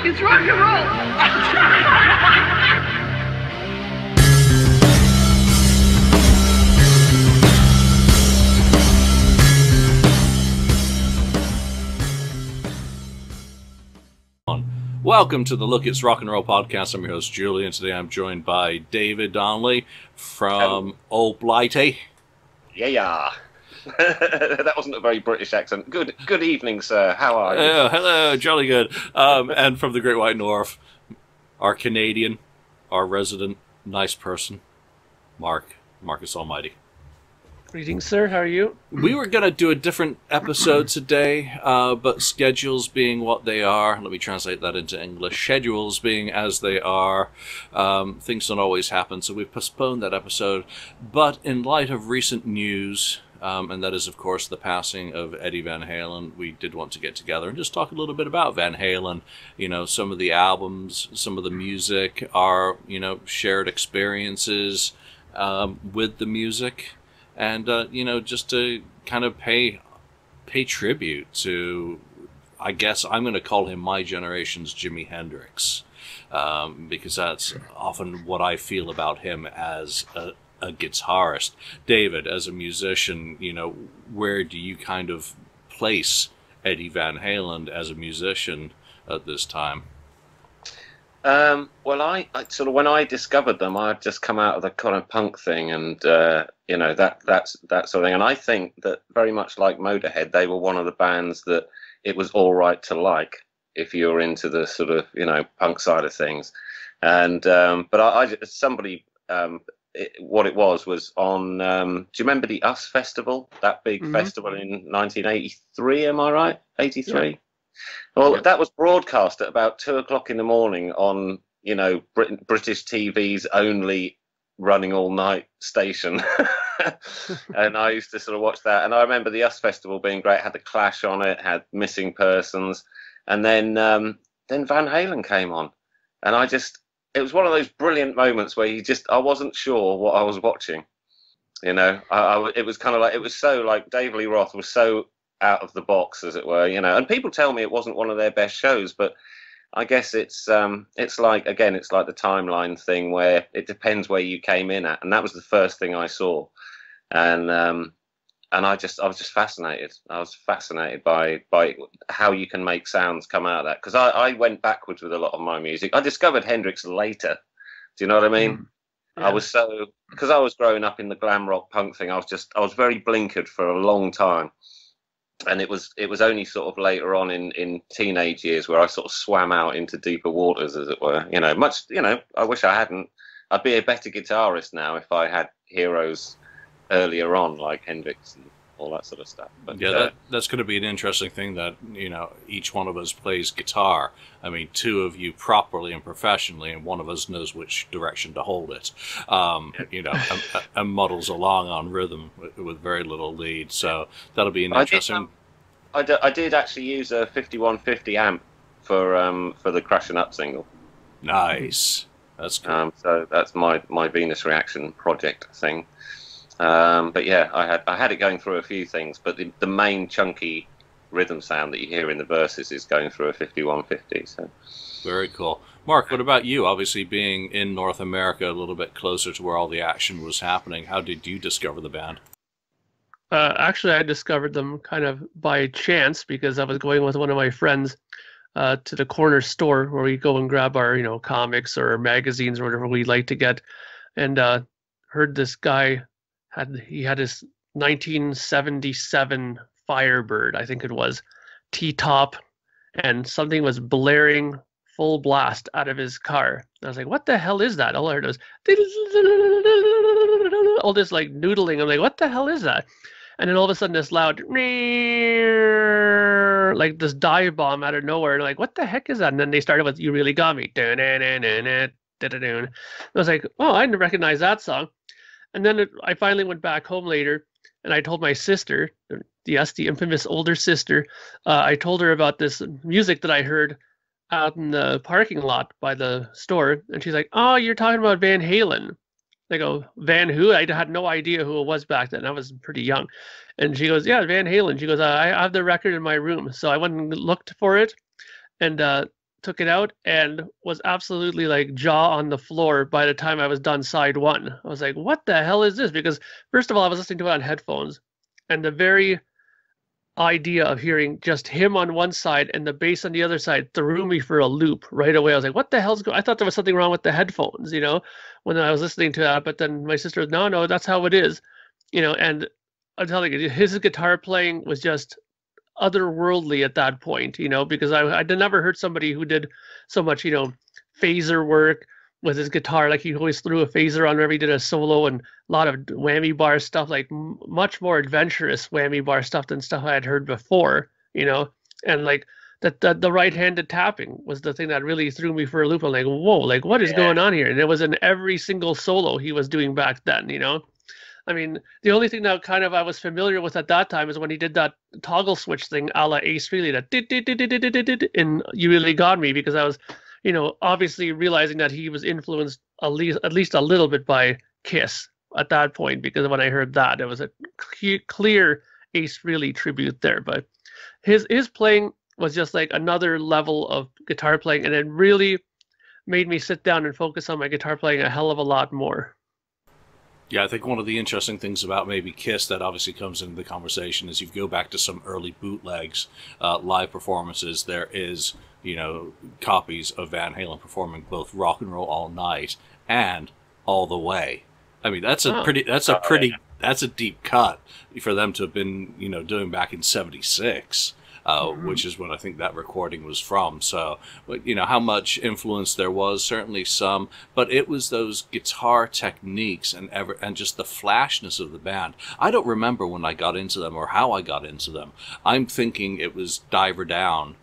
It's rock and roll! Welcome to the Look It's Rock and Roll podcast. I'm your host, Julian. Today I'm joined by David Donnelly from Old Blighty. Yeah. That wasn't a very British accent. Good evening, sir. How are you? Hello, jolly good. And from the Great White North, our Canadian, our resident, nice person, Marcus Almighty. Greetings, sir. How are you? We were going to do a different episode today, but schedules being what they are, let me translate that into English, schedules being as they are, things don't always happen, so we've postponed that episode. But in light of recent news, and that is, of course, the passing of Eddie Van Halen, we did want to get together and just talk a little bit about Van Halen, some of the albums, some of the music, our, shared experiences with the music. And, just to kind of pay tribute to, I guess I'm going to call him my generation's Jimi Hendrix, because that's often what I feel about him as a guitarist. David, as a musician, where do you kind of place Eddie Van Halen as a musician at this time? Well, I sort of, when I discovered them, I'd just come out of the kind of punk thing and, that sort of thing. And I think that very much like Motorhead, they were one of the bands that it was all right to like if you were into the sort of, punk side of things. And, but what it was on, do you remember the US Festival? That big festival in 1983, am I right? 83? Yeah. Well, that was broadcast at about 2:00 in the morning on, British TV's only running all night station. And I used to sort of watch that. And I remember the US Festival being great, had the Clash on it, had Missing Persons. And then Van Halen came on. And it was one of those brilliant moments where I wasn't sure what I was watching. It was kind of like, it was so like Dave Lee Roth was so out of the box, as it were, and people tell me it wasn't one of their best shows, but I guess it's like the timeline thing where it depends where you came in at, and that was the first thing I saw, and I was just fascinated. I was fascinated by how you can make sounds come out of that, because I went backwards with a lot of my music. I discovered Hendrix later. Do you know what I mean? Yeah. Because I was growing up in the glam rock punk thing. I was very blinkered for a long time. And it was only sort of later on in teenage years where I sort of swam out into deeper waters, as it were. I wish I hadn't. I'd be a better guitarist now if I had heroes earlier on, like Hendrix and all that sort of stuff. But yeah, that's going to be an interesting thing that, each one of us plays guitar. I mean, two of you properly and professionally, and one of us knows which direction to hold it, and muddles along on rhythm with very little lead. So that'll be an interesting... I did actually use a 5150 amp for the Crashing Up single. Nice. That's cool. So that's my Venus Reaction project thing. But yeah, I had it going through a few things, but the main chunky rhythm sound that you hear in the verses is going through a 5150. So very cool. Mark, what about you? Obviously, being in North America, a little bit closer to where all the action was happening, how did you discover the band? Actually, I discovered them kind of by chance because I was going with one of my friends to the corner store where we go and grab our, comics or magazines or whatever we like to get, and heard this guy had his 1977 Firebird, I think it was, T-top, and something was blaring full blast out of his car. I was like, what the hell is that? All I heard was all this like noodling. I'm like, what the hell is that? And then all of a sudden this loud like this dive bomb out of nowhere, and I'm like, what the heck is that? And then they started with You Really Got Me. I was like, oh, I didn't recognize that song. And then I finally went back home later, and I told my sister, the infamous older sister, I told her about this music that I heard out in the parking lot by the store. And she's like, oh, you're talking about Van Halen. I go, Van who? I had no idea who it was back then. I was pretty young. And she goes, yeah, Van Halen. She goes, I have the record in my room. So I went and looked for it. And took it out and was absolutely like jaw on the floor by the time I was done side one. I was like, what the hell is this? Because first of all, I was listening to it on headphones, and the very idea of hearing just him on one side and the bass on the other side threw me for a loop right away. I was like, what the hell's going on? I thought there was something wrong with the headphones, when I was listening to that. But then my sister was, no, that's how it is, and I'm telling you, his guitar playing was just otherworldly at that point, because I'd never heard somebody who did so much, phaser work with his guitar. Like he always threw a phaser on whenever he did a solo, and a lot of whammy bar stuff, like much more adventurous whammy bar stuff than stuff I had heard before, and like the right-handed tapping was the thing that really threw me for a loop. I'm like, whoa, like what is going on here? And it was in every single solo he was doing back then, I mean, the only thing that kind of I was familiar with at that time is when he did that toggle switch thing a la Ace Frehley, that and You Really Got Me, because I was, obviously realizing that he was influenced at least a little bit by Kiss at that point, because when I heard that, it was a clear Ace Frehley tribute there. But his playing was just like another level of guitar playing, and it really made me sit down and focus on my guitar playing a hell of a lot more. Yeah, I think one of the interesting things about maybe Kiss that obviously comes into the conversation is you go back to some early bootlegs, live performances. There is, copies of Van Halen performing both Rock and Roll All Night and All the Way. I mean, that's a deep cut for them to have been, doing back in '76. Which is when I think that recording was from. So, how much influence there was, certainly some, but it was those guitar techniques and just the flashness of the band. I don't remember when I got into them or how I got into them. I'm thinking it was Diver Down,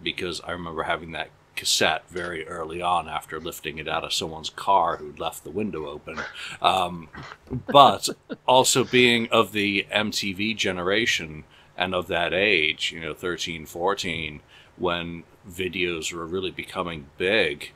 because I remember having that cassette very early on after lifting it out of someone's car who'd left the window open. But also being of the MTV generation, and of that age, 13, 14, when videos were really becoming big,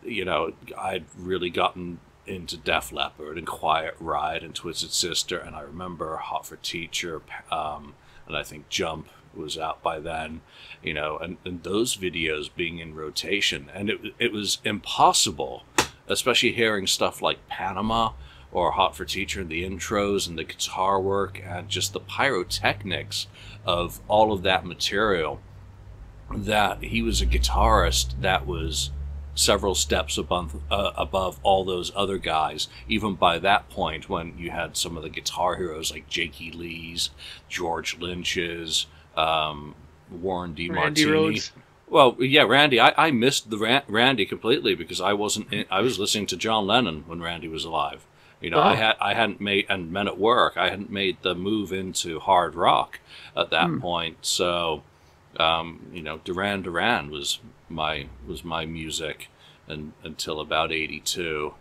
I'd really gotten into Def Leppard and Quiet Riot and Twisted Sister, and I remember Hot for Teacher, and I think Jump was out by then, and those videos being in rotation. And it was impossible, especially hearing stuff like Panama or Hot for Teacher and the intros and the guitar work and just the pyrotechnics of all of that material, that he was a guitarist that was several steps above all those other guys, even by that point when you had some of the guitar heroes like Jakey Lee's, George Lynch's, Warren D. Randy Martini. Rhoads. Well, yeah, Randy. I missed the Randy completely because I was listening to John Lennon when Randy was alive. I hadn't made, and Men at Work, I hadn't made the move into hard rock at that point. So, Duran Duran was my music until about '82,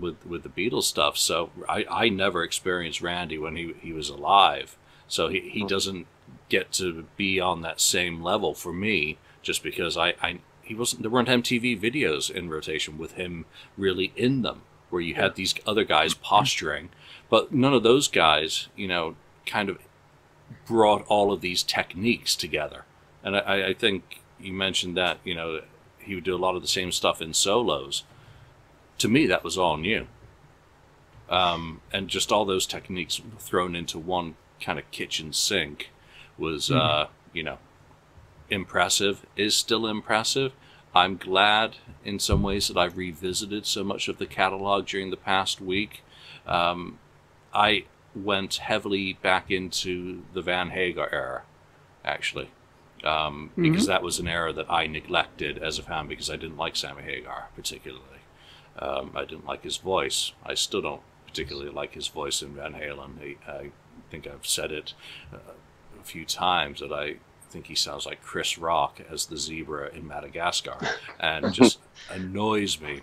with the Beatles stuff. So I never experienced Randy when he was alive. So he doesn't get to be on that same level for me, just because there weren't MTV videos in rotation with him really in them, where you had these other guys posturing, but none of those guys, kind of brought all of these techniques together. And I think you mentioned that, he would do a lot of the same stuff in solos. To me, that was all new. And just all those techniques thrown into one kind of kitchen sink was, impressive, is still impressive. I'm glad in some ways that I've revisited so much of the catalog during the past week. I went heavily back into the Van Hagar era, actually, because that was an era that I neglected as a fan because I didn't like Sammy Hagar particularly. I didn't like his voice. I still don't particularly like his voice in Van Halen. I think I've said it a few times that I think he sounds like Chris Rock as the zebra in Madagascar, and just annoys me.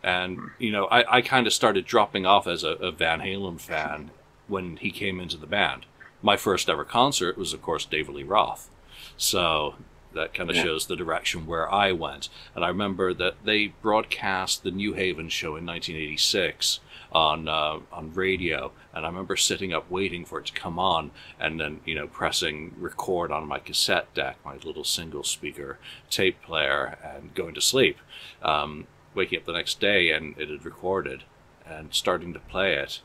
And I kind of started dropping off as a Van Halen fan when he came into the band. My first ever concert was, of course, David Lee Roth, so that kind of shows the direction where I went. And I remember that they broadcast the New Haven show in 1986 on radio, and I remember sitting up waiting for it to come on, and then pressing record on my cassette deck, my little single speaker tape player, and going to sleep. Waking up the next day and it had recorded, and starting to play it,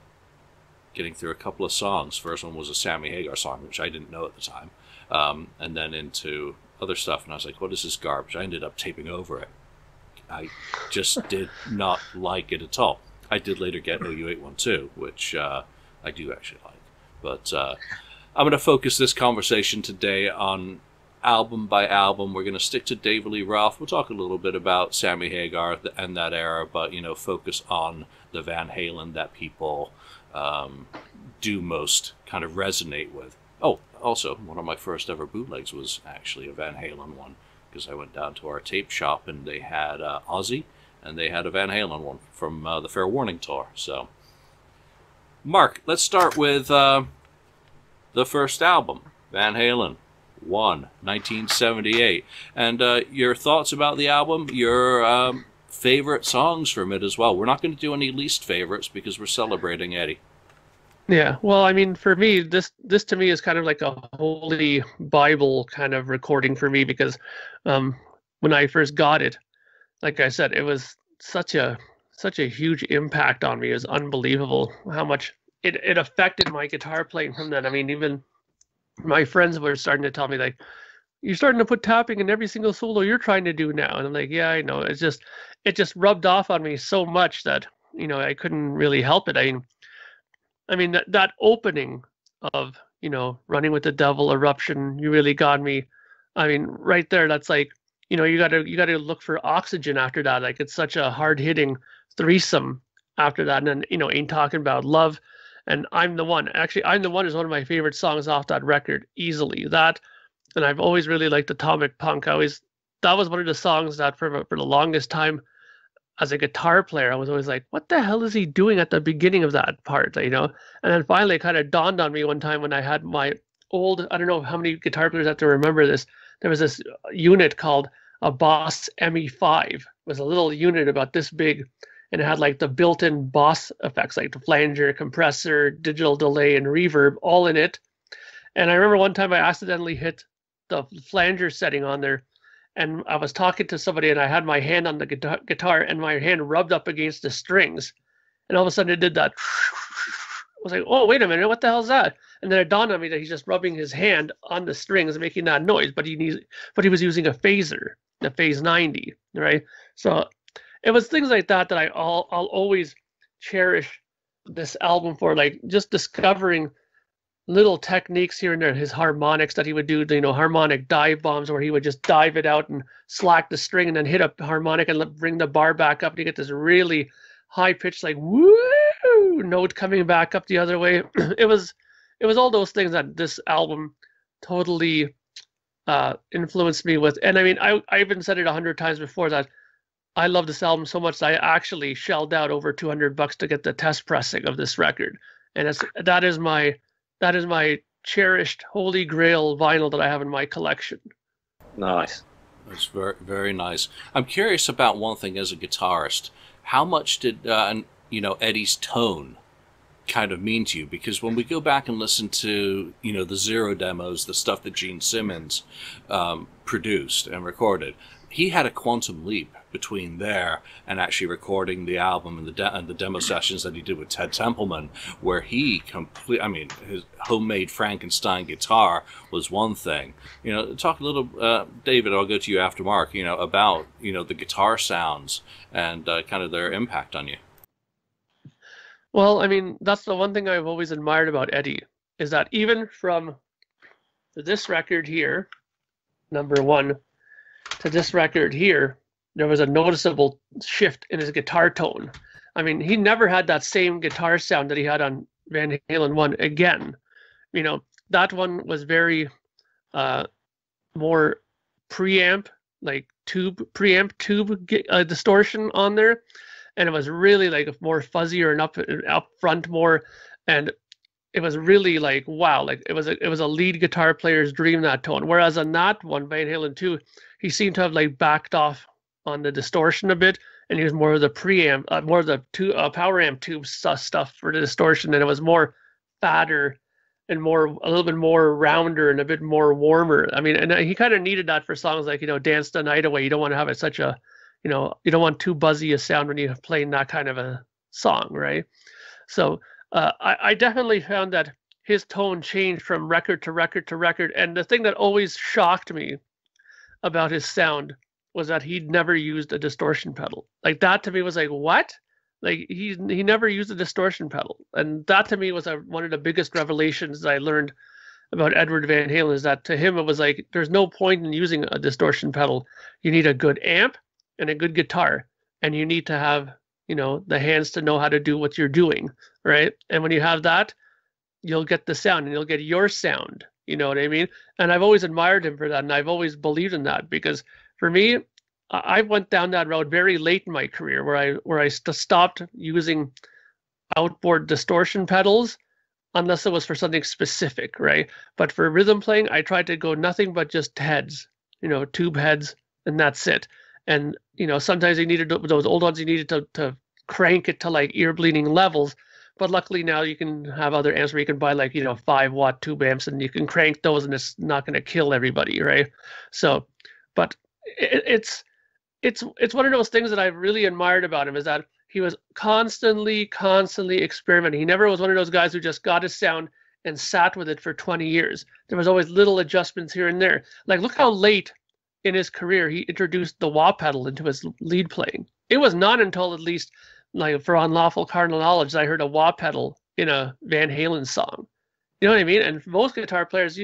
getting through a couple of songs. First one was a Sammy Hagar song, which I didn't know at the time, and then into other stuff, and I was like, what is this garbage? I ended up taping over it. I just did not like it at all. I did later get OU812, which I do actually like. But I'm going to focus this conversation today on album by album. We're going to stick to David Lee Roth. We'll talk a little bit about Sammy Hagar and that era, but focus on the Van Halen that people do most kind of resonate with. Oh, also, one of my first ever bootlegs was actually a Van Halen one, because I went down to our tape shop and they had Ozzy, and they had a Van Halen one from the Fair Warning tour. So, Mark, let's start with the first album, Van Halen One, 1978. And your thoughts about the album, your favorite songs from it as well. We're not going to do any least favorites because we're celebrating Eddie. Yeah, well, I mean, for me, this to me is kind of like a holy Bible kind of recording for me, because when I first got it, like I said, it was such a huge impact on me. It was unbelievable how much it affected my guitar playing from then. I mean, even my friends were starting to tell me, like, you're starting to put tapping in every single solo you're trying to do now. And I'm like, yeah, I know. It just rubbed off on me so much that, I couldn't really help it. I mean that opening of, Running with the Devil, Eruption, You Really Got Me. I mean, right there, that's like, you gotta look for Oxygen after that. Like, it's such a hard hitting threesome after that. And then, Ain't Talking About Love and I'm the One. Actually, I'm the One is one of my favorite songs off that record, easily. That, and I've always really liked Atomic Punk. That was one of the songs that for the longest time as a guitar player, I was always like, what the hell is he doing at the beginning of that part, And then finally it kind of dawned on me one time when I had my old, I don't know how many guitar players have to remember this, there was this unit called a Boss ME5. It was a little unit about this big, and it had like the built-in Boss effects, like the flanger, compressor, digital delay, and reverb all in it. And I remember one time I accidentally hit the flanger setting on there, and I was talking to somebody, and I had my hand on the guitar, and my hand rubbed up against the strings, and all of a sudden it did that. I was like, oh, wait a minute, what the hell is that? And then it dawned on me that he's just rubbing his hand on the strings and making that noise, but he was using a phaser, the Phase 90, right? So it was things like that I'll always cherish this album for, like just discovering little techniques here and there. His harmonics that he would do, harmonic dive bombs, where he would just dive it out and slack the string and then hit a harmonic and bring the bar back up to get this really high pitched, like, woo note coming back up the other way. It was all those things that this album totally influenced me with. And I mean, I even said it 100 times before that I love this album so much that I actually shelled out over $200 to get the test pressing of this record. And that is my cherished holy grail vinyl that I have in my collection. Nice. That's very, very nice. I'm curious about one thing as a guitarist. How much did Eddie's tone kind of mean to you? Because when we go back and listen to the Zero demos, the stuff that Gene Simmons produced and recorded, he had a quantum leap between there and actually recording the album and the demo sessions that he did with Ted Templeman, where he his homemade Frankenstein guitar was one thing. Talk a little, David, I'll go to you after Mark, about, the guitar sounds and kind of their impact on you. Well, I mean, that's the one thing I've always admired about Eddie, is that even from this record here, number one, to this record here, there was a noticeable shift in his guitar tone. I mean, he never had that same guitar sound that he had on Van Halen One again. That one was very more preamp, like preamp tube distortion on there. And it was really like more fuzzier and up front more. And it was really like, wow, like it was a lead guitar player's dream, that tone. Whereas on that one, Van Halen 2, he seemed to have like backed off on the distortion a bit and used more of the preamp, more of the power amp tube stuff for the distortion, and it was more fatter and a little bit more rounder and a bit more warmer. I mean, and he kind of needed that for songs like, Dance the Night Away. You don't want to have it such a, you don't want too buzzy a sound when you're playing that kind of a song, right? So I definitely found that his tone changed from record to record to record. And the thing that always shocked me about his sound was that he'd never used a distortion pedal. Like, that to me was like, what? Like, he never used a distortion pedal. And that to me was one of the biggest revelations that I learned about Edward Van Halen, is that to him it was like, there's no point in using a distortion pedal. You need a good amp and a good guitar, and you need to have, the hands to know how to do what you're doing, right? And when you have that, you'll get the sound, and you'll get your sound. You know what I mean? And I've always admired him for that, and I've always believed in that, because for me, I went down that road very late in my career, where I stopped using outboard distortion pedals unless it was for something specific, right? But for rhythm playing, I tried to go nothing but just heads, tube heads, and that's it. And sometimes you needed those old ones, you needed to crank it to like ear bleeding levels. But luckily now you can have other amps where you can buy 5-watt tube amps, and you can crank those, and it's not going to kill everybody, right? So, but it's one of those things that I've really admired about him, is that he was constantly experimenting. He never was one of those guys who just got his sound and sat with it for 20 years. There was always little adjustments here and there. Like, look how late in his career he introduced the wah pedal into his lead playing. It was not until, at least for Unlawful Carnal Knowledge, that I heard a wah pedal in a Van Halen song. You know what I mean? And most guitar players,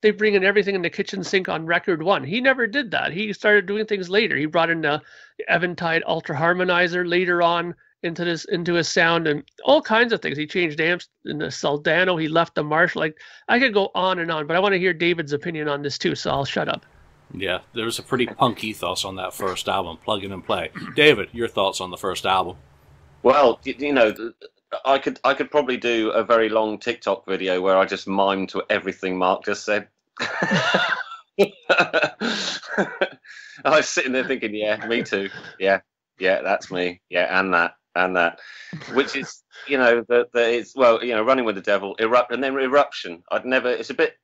they bring in everything in the kitchen sink on record one. He never did that. He started doing things later. He brought in the Eventide Ultra Harmonizer later on into his sound, and all kinds of things. He changed amps in the Soldano. He left the Marshall. Like, I could go on and on, but I want to hear David's opinion on this too, so I'll shut up. Yeah, there's a pretty punk ethos on that first album, Plug In and Play. David, your thoughts on the first album? Well, I could probably do a very long TikTok video where I just mime to everything Mark just said. I was sitting there thinking, yeah, me too. Yeah, that's me. Yeah, and that. Which is, it's, Running with the Devil, and then Eruption. It's a bit,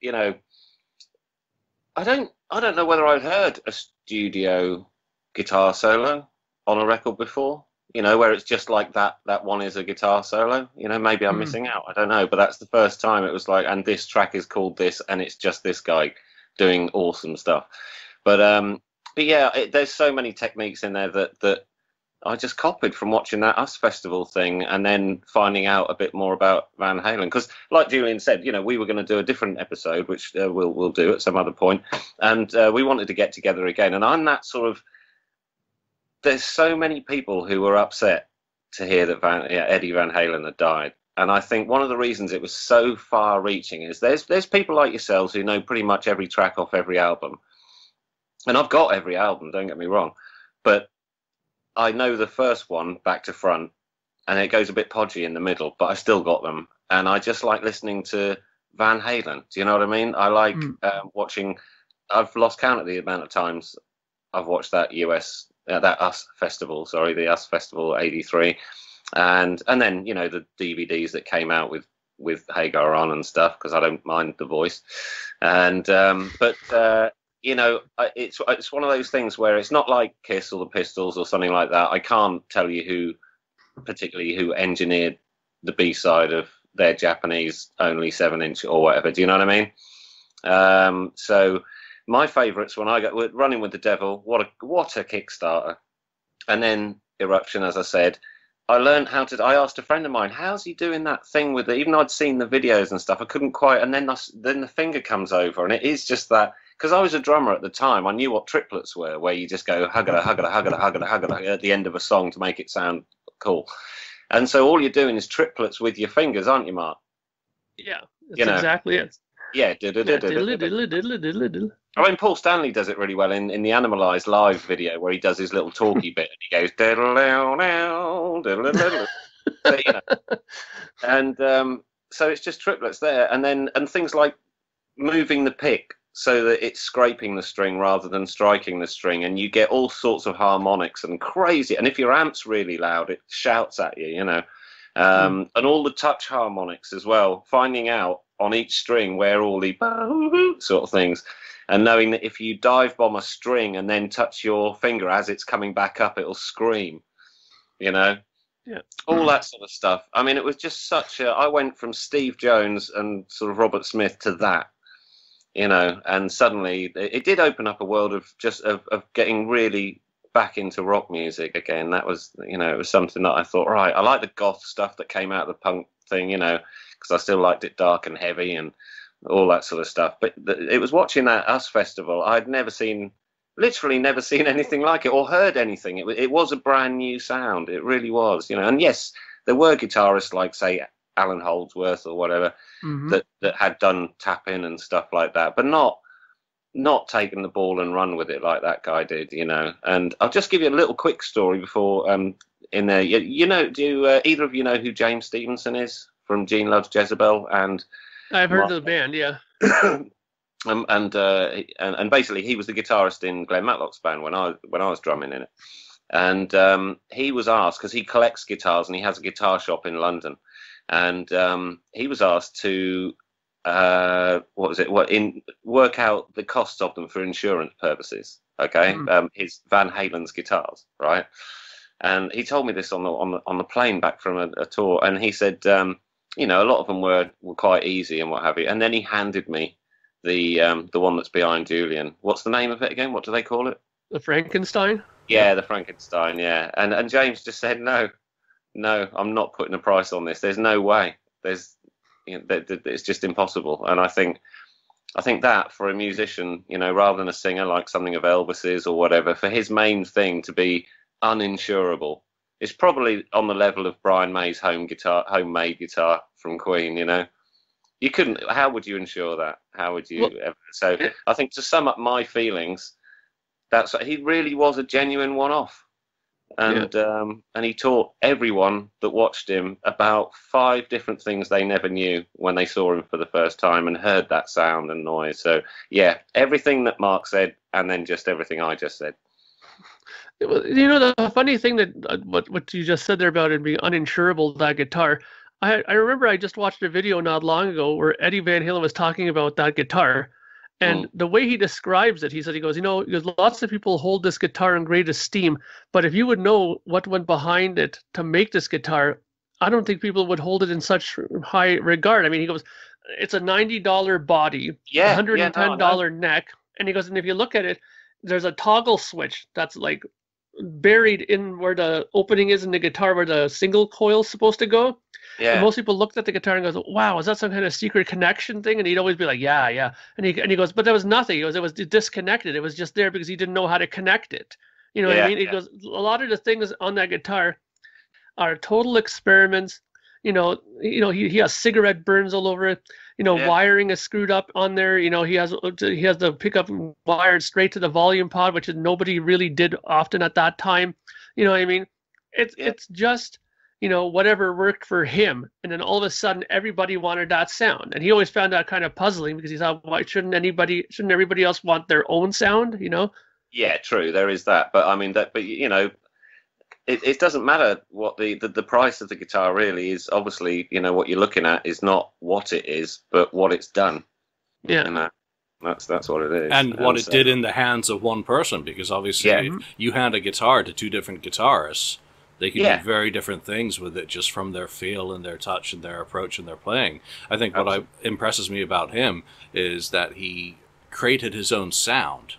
I don't know whether I've heard a studio guitar solo on a record before. Where it's just like that one is a guitar solo. Maybe I'm missing out. I don't know. But that's the first time it was like, and this track is called this, and it's just this guy doing awesome stuff. But yeah, there's so many techniques in there that I just copied from watching that US Festival thing, and then finding out a bit more about Van Halen. Because, like Julian said, we were going to do a different episode, which we'll do at some other point, and we wanted to get together again. And I'm that sort of. There's so many people who were upset to hear that Eddie Van Halen had died. And I think one of the reasons it was so far-reaching is there's people like yourselves who know pretty much every track off every album. And I've got every album, don't get me wrong. But I know the first one back to front, and it goes a bit podgy in the middle, but I still got them. And I just like listening to Van Halen. Do you know what I mean? I like watching... I've lost count of the amount of times I've watched that that US Festival, the US Festival '83, and then the DVDs that came out with Hagar on and stuff, because I don't mind the voice, and it's one of those things where it's not like Kiss or the Pistols or something like that. I can't tell you who engineered the B-side of their Japanese only 7-inch or whatever. Do you know what I mean? So. My favourites when I got Running with the Devil, what a Kickstarter, and then Eruption, as I said. I learned I asked a friend of mine, how's he doing that thing with it? Even though I'd seen the videos and stuff, I couldn't quite. And then the finger comes over, and it is just that, because I was a drummer at the time, I knew what triplets were, where you just go huggada, huggada, huggada, huggada, huggada at the end of a song to make it sound cool. And so all you're doing is triplets with your fingers, aren't you, Mark? Yeah, that's exactly it. Yeah. I mean, Paul Stanley does it really well in the Animalized live video, where he does his little talky bit and he goes and so it's just triplets there, and things like moving the pick so that it's scraping the string rather than striking the string, and you get all sorts of harmonics and crazy. And if your amp's really loud, it shouts at you, you know. And all the touch harmonics as well, finding out on each string where all the sort of things, and knowing that if you dive bomb a string and then touch your finger as it's coming back up, it'll scream, you know. Yeah. All that sort of stuff. I mean, it was just such a... I went from Steve Jones and sort of Robert Smith to that, you know, and suddenly it did open up a world of just of getting really back into rock music again. That was, you know, it was something that I thought, right, I like the goth stuff that came out of the punk thing, you know, because I still liked it dark and heavy and all that sort of stuff. But it was watching that US festival. I'd never seen, literally never seen anything like it or heard anything. It was a brand new sound. It really was, you know. And yes, there were guitarists like, say, Alan Holdsworth or whatever that had done tap in and stuff like that, but not taking the ball and run with it like that guy did, you know. And I'll just give you a little quick story before in there. You know, do either of you know who James Stevenson is from Gene Loves Jezebel? And I've heard of the band, yeah. And basically he was the guitarist in Glenn Matlock's band when I was drumming in it. And he was asked, because he collects guitars and he has a guitar shop in London, and he was asked to work out the costs of them for insurance purposes. Okay, his Van Halen's guitars, right? And he told me this on the plane back from a tour, and he said, you know, a lot of them were quite easy and what have you. And then he handed me the one that's behind Julian. What's the name of it again? What do they call it? The Frankenstein? Yeah, the Frankenstein, yeah. And James just said, no, I'm not putting a price on this. There's no way. It's just impossible. And I think that for a musician, you know, rather than a singer like something of Elvis's or whatever, for his main thing to be uninsurable, it's probably on the level of Brian May's homemade guitar from Queen, you know. You couldn't, how would you insure that? How would you ever? So I think, to sum up my feelings, he really was a genuine one-off. And he taught everyone that watched him about 5 different things they never knew when they saw him for the first time and heard that sound and noise. So yeah, everything that Mark said, and then just everything I just said. You know, the funny thing that what you just said there about it being uninsurable, that guitar, I remember I just watched a video not long ago where Eddie Van Halen was talking about that guitar. And the way he describes it, he goes, lots of people hold this guitar in great esteem, but if you would know what went behind it to make this guitar, I don't think people would hold it in such high regard. I mean, he goes, it's a $90 body, $110 neck. And he goes, and if you look at it, there's a toggle switch that's like buried in where the opening is in the guitar, where the single coil's supposed to go. Yeah. And most people looked at the guitar and goes, wow, is that some kind of secret connection thing? And he'd always be like, yeah. And he goes, but there was nothing. He goes, it was disconnected. It was just there because he didn't know how to connect it. You know what I mean? He goes, a lot of the things on that guitar are total experiments. He has cigarette burns all over it. Wiring is screwed up on there. He has the pickup wired straight to the volume pod, which nobody really did often at that time. You know what I mean? It's just, whatever worked for him. And then all of a sudden everybody wanted that sound. And he always found that kind of puzzling because he thought, why shouldn't everybody else want their own sound, Yeah, true. There is that. But I mean, it doesn't matter what the price of the guitar really is. Obviously, what you're looking at is not what it is, but what it's done. Yeah. And that's what it is. And what it did in the hands of one person, because obviously you hand a guitar to 2 different guitarists. They can do very different things with it just from their feel and their touch and their approach and their playing. I think what impresses me about him is that he created his own sound.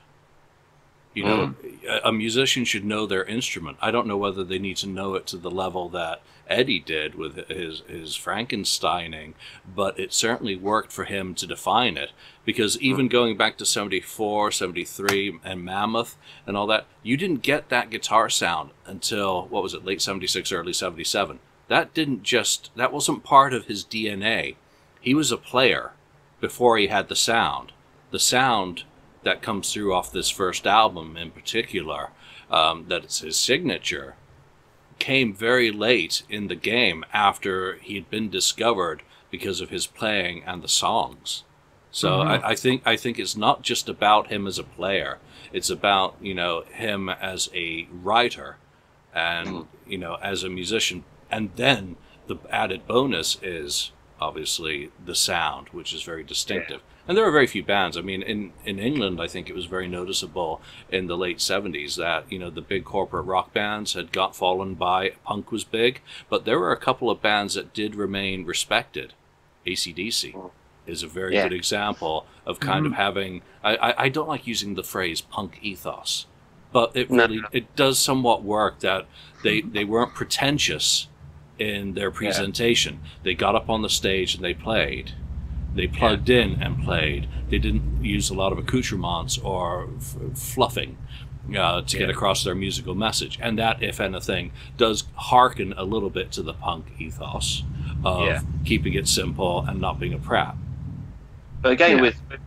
A musician should know their instrument. I don't know whether they need to know it to the level that Eddie did with his Frankensteining, but it certainly worked for him to define it. Because even going back to 74, 73, and Mammoth and all that, you didn't get that guitar sound until, late 76, early 77. That wasn't part of his DNA. He was a player before he had the sound. The sound that comes through off this first album in particular, that it's his signature, came very late in the game after he'd been discovered because of his playing and the songs. So I think it's not just about him as a player. It's about, you know, him as a writer and, you know, as a musician. And then the added bonus is obviously the sound, which is very distinctive. And there are very few bands. I mean, in England, I think it was very noticeable in the late 70s that, you know, the big corporate rock bands had got fallen by, punk was big, but there were a couple of bands that did remain respected. AC/DC is a very good example of kind of having, I don't like using the phrase punk ethos, but it really, it does somewhat work that they weren't pretentious in their presentation. They got up on the stage and they played. They plugged in and played. They didn't use a lot of accoutrements or fluffing to get across their musical message. And that, if anything, does hearken a little bit to the punk ethos of keeping it simple and not being a prat. But again,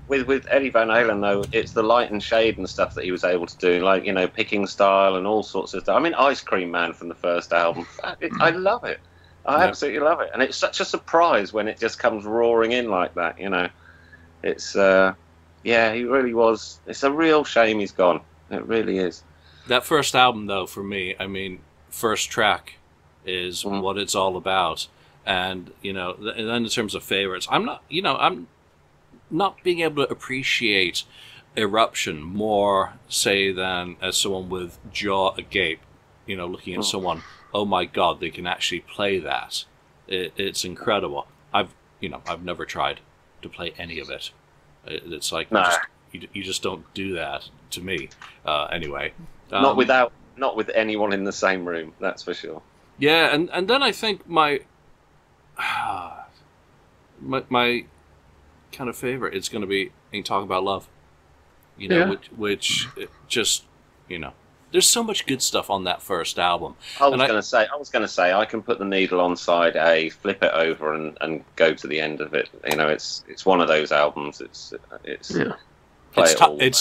with Eddie Van Halen, though, it's the light and shade and stuff that he was able to do, like, you know, picking style and all sorts of stuff. I mean, Ice Cream Man from the first album, I love it. I absolutely love it. And it's such a surprise when it just comes roaring in like that, you know. It's, he really was. It's a real shame he's gone. It really is. That first album, though, for me, I mean, first track is what it's all about. And, you know, and then in terms of favorites, I'm not being able to appreciate Eruption more, say, than as someone with jaw agape, you know, looking at someone, oh my God, they can actually play that. It's incredible. I've never tried to play any of it. It's like you just don't do that to me. Anyway, not with anyone in the same room. That's for sure. Yeah, and then I think my kind of favorite is going to be Ain't Talking About Love. You know, which just, you know, there's so much good stuff on that first album. I was going to say, I can put the needle on side A, flip it over, and go to the end of it. You know, it's one of those albums. It's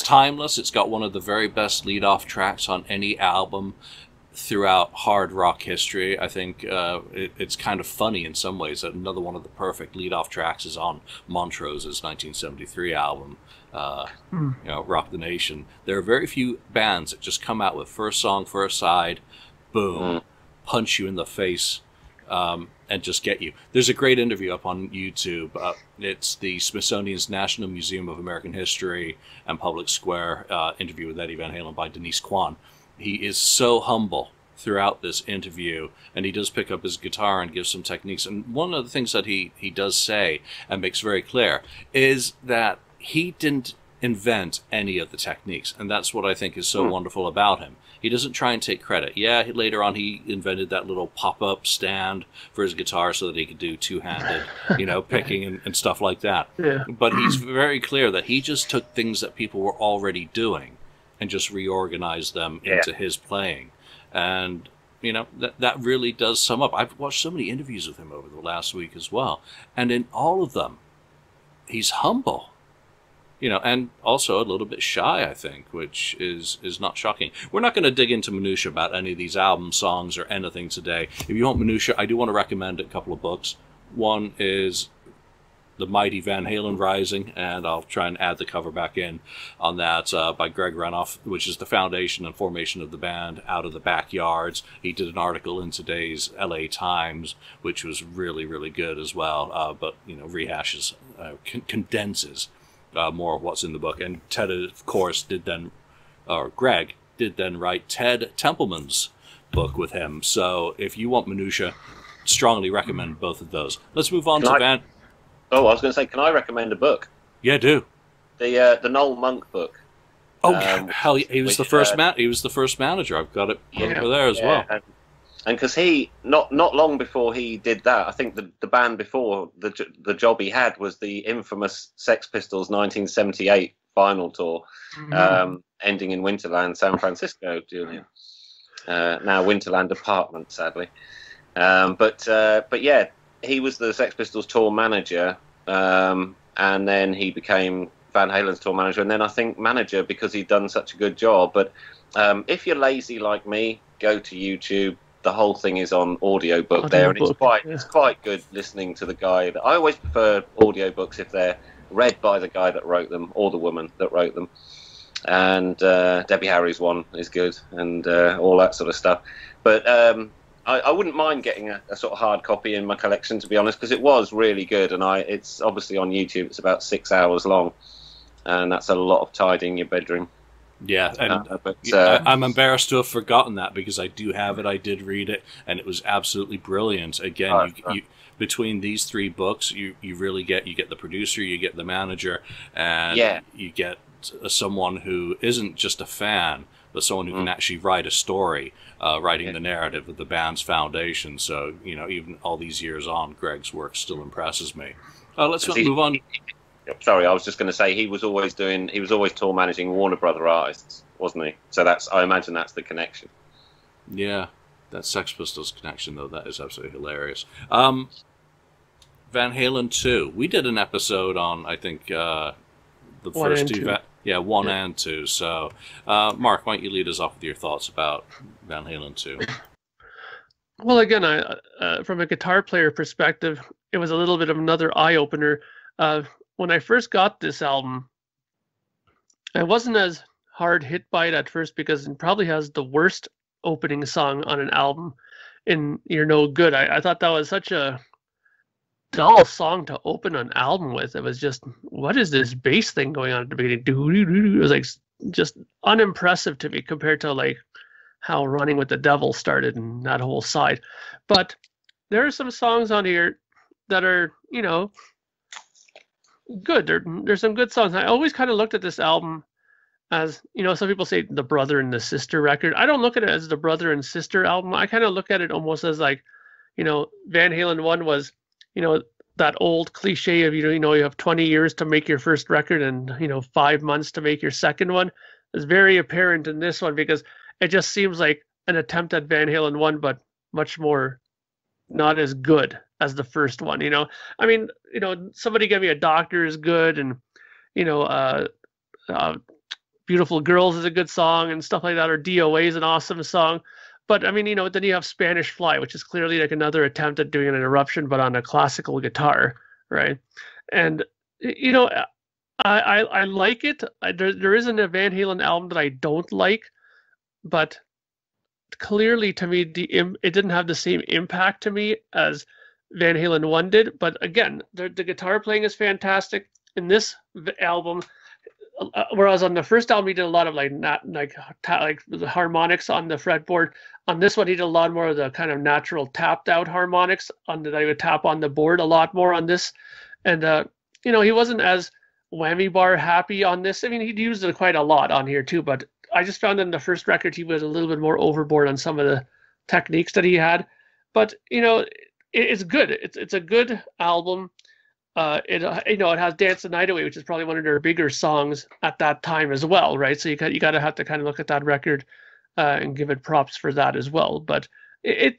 timeless. It's got one of the very best lead-off tracks on any album throughout hard rock history. I think it's kind of funny in some ways that another one of the perfect lead-off tracks is on Montrose's 1973 album, you know, Rock the Nation. There are very few bands that just come out with first song, first side, boom, punch you in the face, and just get you. There's a great interview up on YouTube. It's the Smithsonian's National Museum of American History and Public Square interview with Eddie Van Halen by Denise Kwan. He is so humble throughout this interview, and he does pick up his guitar and give some techniques. And one of the things that he does say and makes very clear is that he didn't invent any of the techniques, and that's what I think is so wonderful about him. He doesn't try and take credit. Yeah, later on he invented that little pop-up stand for his guitar so that he could do two-handed, you know, picking and stuff like that. Yeah. But he's very clear that he just took things that people were already doing and just reorganize them into his playing. And, you know, that really does sum up. I've watched so many interviews with him over the last week as well. And in all of them, he's humble. You know, and also a little bit shy, I think, which is not shocking. We're not going to dig into minutiae about any of these album songs or anything today. If you want minutiae, I do want to recommend a couple of books. One is The Mighty Van Halen Rising, and I'll try and add the cover back in on that, by Greg Renoff, which is the foundation and formation of the band out of the backyards. He did an article in today's LA Times, which was really, really good as well, but, you know, rehashes, condenses more of what's in the book. And Ted, of course, Greg did then write Ted Templeman's book with him. So if you want minutiae, strongly recommend both of those. Let's move on to Van... Oh, I was going to say, can I recommend a book? Yeah, do. The Noel Monk book. Oh, hell, he was the first he was the first manager. I've got it over there as well. And because he not long before he did that, I think the band before the job he had was the infamous Sex Pistols 1978 final tour, ending in Winterland, San Francisco, Julian. Now Winterland Apartment, sadly. But yeah, he was the Sex Pistols tour manager, and then he became Van Halen's tour manager, and then I think manager because he'd done such a good job. But if you're lazy like me, go to YouTube. The whole thing is on audiobook there, and it's quite good listening to the guy. I always prefer audiobooks if they're read by the guy that wrote them, or the woman that wrote them. And Debbie Harry's one is good, and all that sort of stuff. But I wouldn't mind getting a sort of hard copy in my collection, to be honest, because it was really good. And it's obviously on YouTube. It's about 6 hours long, and that's a lot of tidying your bedroom. Yeah, and I'm embarrassed to have forgotten that, because I do have it. I did read it, and it was absolutely brilliant. Again, you between these 3 books, you really get the producer, you get the manager, and you get someone who isn't just a fan, but someone who can actually write a story, writing the narrative of the band's foundation. So, even all these years on, Greg's work still impresses me. Let's move on. Sorry, I was just going to say he was always tour managing Warner Brother artists, wasn't he? So I imagine that's the connection. Yeah, that Sex Pistols connection, though, that is absolutely hilarious. Van Halen 2. We did an episode on, I think, the first 2. Yeah, 1 and 2. So, Mark, why don't you lead us off with your thoughts about Van Halen 2? Well, again, from a guitar player perspective, it was a little bit of another eye-opener. When I first got this album, I wasn't as hard hit by it at first, because it probably has the worst opening song on an album in You're No Good. I thought that was such a dull song to open an album with. It was just, what is this bass thing going on at the beginning? It was like just unimpressive to me compared to like how Running with the Devil started and that whole side. But there are some songs on here that are, good. There's some good songs. I always kind of looked at this album as, some people say the brother and the sister record. I don't look at it as the brother and sister album. I kind of look at it almost as like, Van Halen 1 was, that old cliche of, you have 20 years to make your first record and, 5 months to make your second one. Is very apparent in this one, because it just seems like an attempt at Van Halen 1, but much more not as good as the first one. I mean, Somebody Give Me a Doctor is good, and Beautiful Girls is a good song and stuff like that, or DOA is an awesome song. But I mean, then you have Spanish Fly, which is clearly like another attempt at doing an Eruption, but on a classical guitar, right? And I like it. There isn't a Van Halen album that I don't like, but clearly to me, it didn't have the same impact to me as Van Halen 1 did. But again, the guitar playing is fantastic in this album. Whereas on the first album, he did a lot of like the harmonics on the fretboard. On this one, he did a lot more of the kind of natural tapped out harmonics that I would tap on the board a lot more on this. And he wasn't as whammy bar happy on this. I mean, he used it quite a lot on here too, but I just found in the first record he was a little bit more overboard on some of the techniques that he had. But it's good. It's a good album. It has Dance the Night Away, which is probably one of their bigger songs at that time as well, right? So you got to have to kind of look at that record and give it props for that as well. But I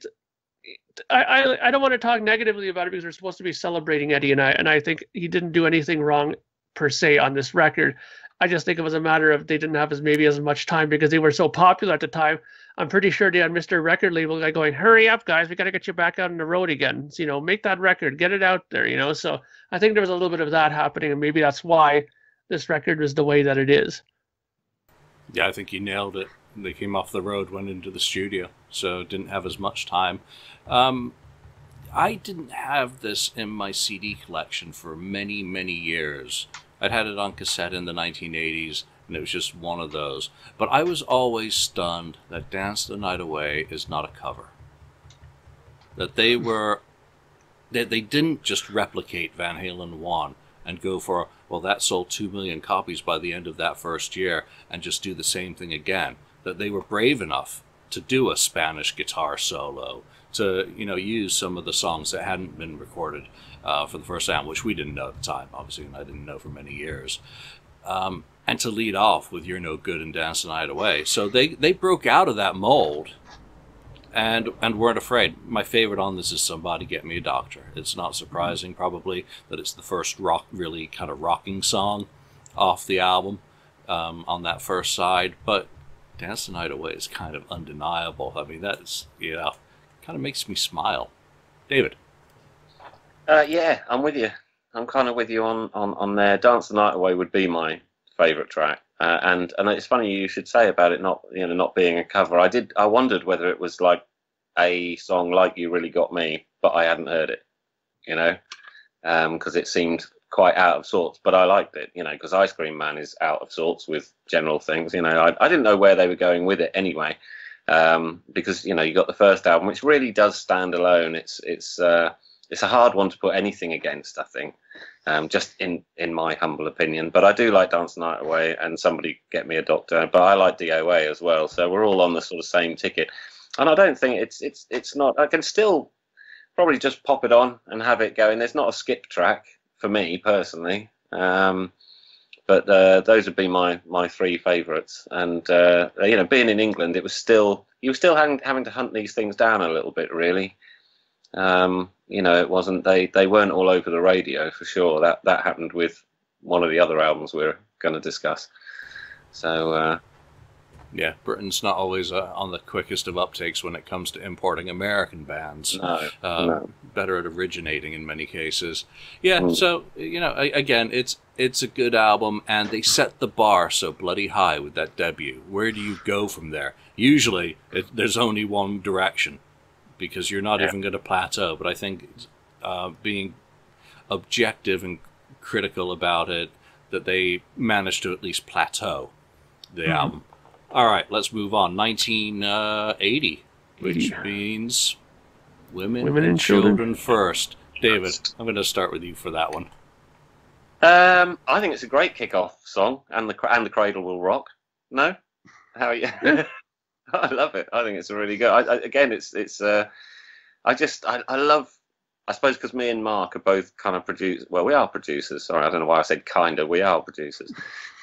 don't want to talk negatively about it, because we're supposed to be celebrating Eddie, and I think he didn't do anything wrong per se on this record. I just think it was a matter of they didn't have as much time, because they were so popular at the time. I'm pretty sure they had Mr. Record Label guy going, hurry up, guys, we got to get you back out on the road again. So, make that record, get it out there, So I think there was a little bit of that happening, and maybe that's why this record was the way that it is. Yeah, I think you nailed it. They came off the road, went into the studio, so didn't have as much time. I didn't have this in my CD collection for many, many years. I'd had it on cassette in the 1980s, and it was just one of those. But I was always stunned that Dance the Night Away is not a cover. That they didn't just replicate Van Halen 1 and go for, well, that sold 2 million copies by the end of that first year, and just do the same thing again. That they were brave enough to do a Spanish guitar solo, to use some of the songs that hadn't been recorded for the first time, which we didn't know at the time, obviously, and I didn't know for many years. And to lead off with You're No Good and Dance the Night Away. So they broke out of that mold and weren't afraid. My favorite on this is Somebody Get Me a Doctor. It's not surprising, probably, that it's the first really kind of rocking song off the album on that first side. But Dance the Night Away is kind of undeniable. I mean, that's, kind of makes me smile. David? Yeah, I'm with you. I'm kind of with you on there. Dance the Night Away would be my favourite track, and it's funny you should say about it not being a cover. I wondered whether it was like a song like You Really Got Me, but I hadn't heard it, because it seemed quite out of sorts. But I liked it, because Ice Cream Man is out of sorts with general things. I didn't know where they were going with it anyway, because you got the first album, which really does stand alone. It's a hard one to put anything against, I think, just in my humble opinion. But I do like Dance the Night Away, and Somebody Get Me a Doctor. But I like DOA as well, so we're all on the sort of same ticket. And I don't think it's not. I can still probably just pop it on and have it going. There's not a skip track for me personally, but those would be my three favourites. And being in England, you were still having to hunt these things down a little bit, really. It wasn't they weren't all over the radio for sure. That happened with one of the other albums we're going to discuss. So yeah, Britain's not always on the quickest of uptakes when it comes to importing American bands. No. Better at originating in many cases. Yeah, so again, it's a good album, and they set the bar so bloody high with that debut. Where do you go from there? Usually, there's only one direction, because you're not even going to plateau. But I think being objective and critical about it, that they managed to at least plateau the album. All right, let's move on. 1980, which means Women and Children First. David, I'm going to start with you for that one. I think it's a great kick-off song, and the Cradle Will Rock. No, how are you? I love it. I think it's really good. I love. I suppose because me and Mark are both kind of producers. Well, we are producers. Sorry, I don't know why I said kind of. We are producers.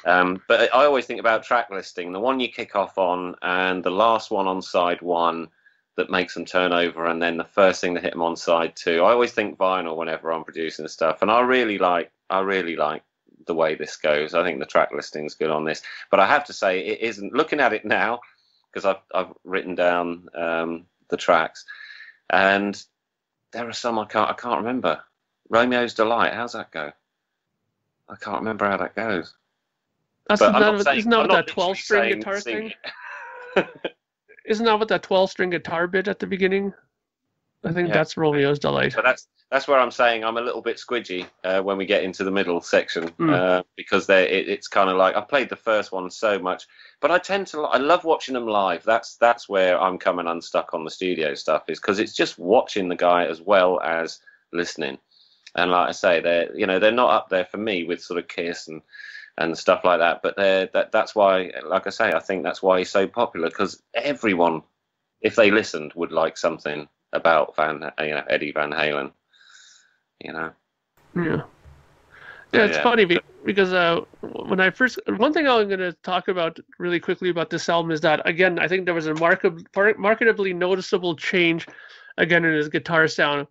But I always think about track listing. The one you kick off on, and the last one on side one that makes them turn over, and then the first thing to hit them on side two. I always think vinyl whenever I'm producing stuff, and I really like the way this goes. I think the track listing is good on this, but I have to say it isn't. Looking at it now, because I've written down the tracks, and there are some I can't remember. Romeo's Delight, how's that go? I can't remember how that goes. Isn't that with that 12-string guitar thing? Isn't that with that 12-string guitar bit at the beginning? I think that's Romeo's Delight. But that's where I'm saying I'm a little bit squidgy when we get into the middle section, because it's kind of like I've played the first one so much, but I love watching them live. That's where I'm coming unstuck on the studio stuff, is because it's just watching the guy as well as listening. And like I say, they're not up there for me with sort of Kiss and stuff like that, but that's why, like I say, I think that's why he's so popular, because everyone, if they listened, would like something about Eddie Van Halen. It's funny because when I first, one thing I'm going to talk about really quickly about this album is that, again, I think there was a marketably noticeable change again in his guitar sound,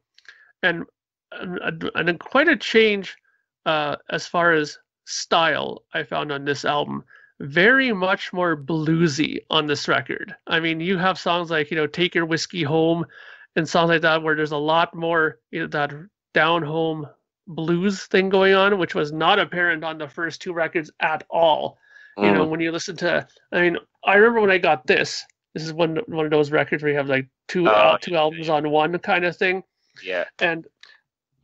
and quite a change as far as style I found on this album. Very much more bluesy on this record. I mean, you have songs like Take Your Whiskey Home and songs like that where there's a lot more that down home blues thing going on, which was not apparent on the first two records at all. When you listen to, I mean, I remember when I got this is one of those records where you have like two albums on one kind of thing. Yeah. And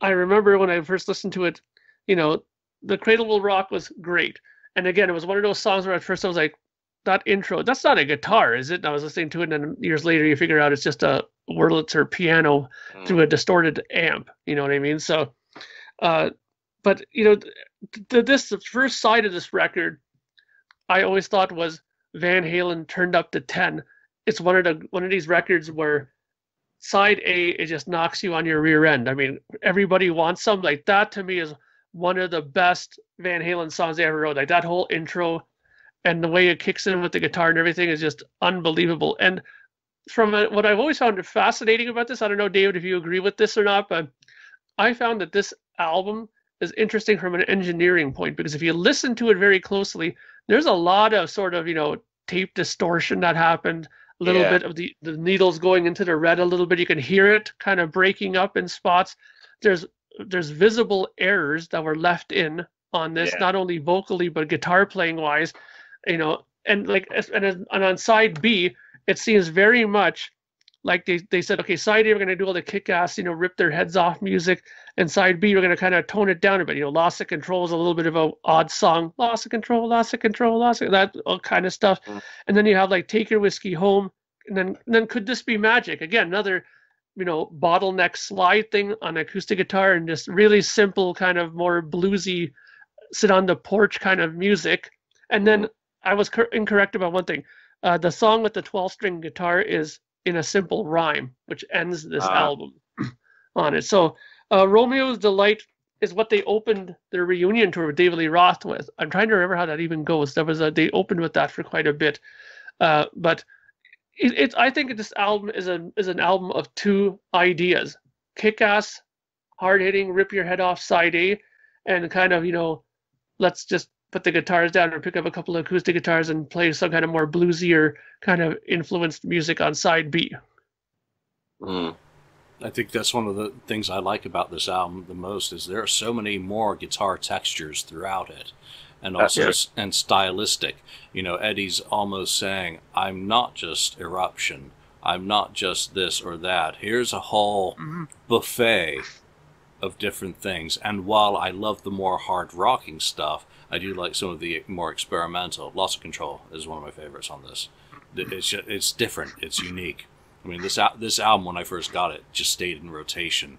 I remember when I first listened to it, The Cradle Will Rock was great. And again, it was one of those songs where at first I was like, that intro, that's not a guitar, is it? And I was listening to it, and then years later you figure out it's just a Wurlitzer piano through a distorted amp. You know what I mean? So, but the first side of this record, I always thought was Van Halen turned up to 10. It's one of these records where side A, it just knocks you on your rear end. I mean, everybody wants some. Like that to me is one of the best Van Halen songs they ever wrote. Like that whole intro and the way it kicks in with the guitar and everything is just unbelievable. And from what I've always found fascinating about this, I don't know, David, if you agree with this or not, but I found that this album is interesting from an engineering point, because if you listen to it very closely, there's a lot of sort of, tape distortion that happened, a little bit of the needles going into the red a little bit. You can hear it kind of breaking up in spots. There's there's visible errors that were left in on this, not only vocally but guitar playing wise, you know, and like and on side B, it seems very much like they said, okay, side A we're gonna do all the kick-ass, you know, rip their heads off music, and side B we're gonna kind of tone it down a bit. You know, Loss of Control is a little bit of a odd song, loss of control, that all kind of stuff, and then you have like Take Your Whiskey Home, and then Could This Be Magic? Again, another, you know, bottleneck slide thing on acoustic guitar, and just really simple, kind of more bluesy, sit on the porch kind of music. And then I was incorrect about one thing. The song with the 12-string guitar is in a simple rhyme, which ends this album on it. So Romeo's Delight is what they opened their reunion tour with David Lee Roth with. I'm trying to remember how that even goes. They opened with that for quite a bit. But I think this album is an album of two ideas: kick-ass, hard-hitting, rip your head off side A, and kind of, you know, let's just put the guitars down or pick up a couple of acoustic guitars and play some kind of more bluesier kind of influenced music on side B. I think that's one of the things I like about this album the most, is there are so many more guitar textures throughout it, and also and stylistic. You know, Eddie's almost saying, I'm not just Eruption, I'm not just this or that. Here's a whole buffet of different things. And while I love the more hard rocking stuff, I do like some of the more experimental. Loss of Control is one of my favorites on this. It's different. It's unique. I mean, this album, when I first got it, just stayed in rotation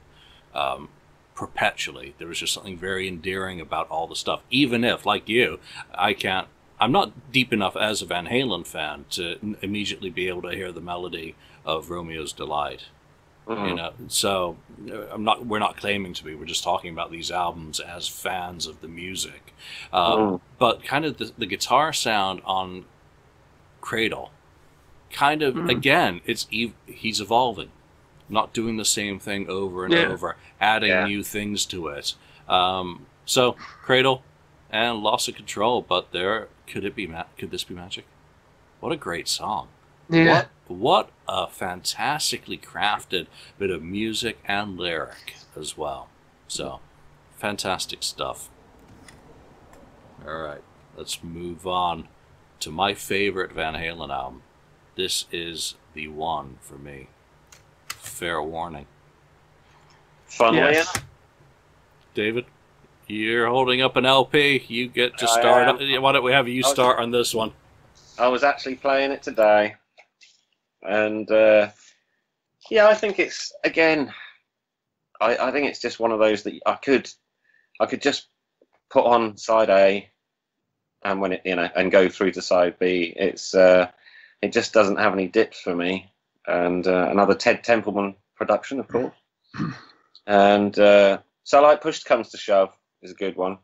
perpetually. There was just something very endearing about all the stuff. Even if, like you, I'm not deep enough as a Van Halen fan to immediately be able to hear the melody of Romeo's Delight. You know, so we're not claiming to be. We're just talking about these albums as fans of the music. But kind of the guitar sound on Cradle, kind of again, he's evolving, not doing the same thing over and over, adding new things to it. So Cradle and Loss of Control, but could this be magic? What a great song! Yeah. What a fantastically crafted bit of music and lyric as well. So, fantastic stuff. All right, let's move on to my favorite Van Halen album. This is the one for me. Fair Warning. Funnily enough. David, you're holding up an LP. You get to start. Why don't we have you start on this one? I was actually playing it today. And I think it's, again, I think it's just one of those that I could just put on side A, and when it, you know, and go through to side B. It just doesn't have any dips for me. And another Ted Templeman production, of course. And so, like, Push Comes to Shove is a good one.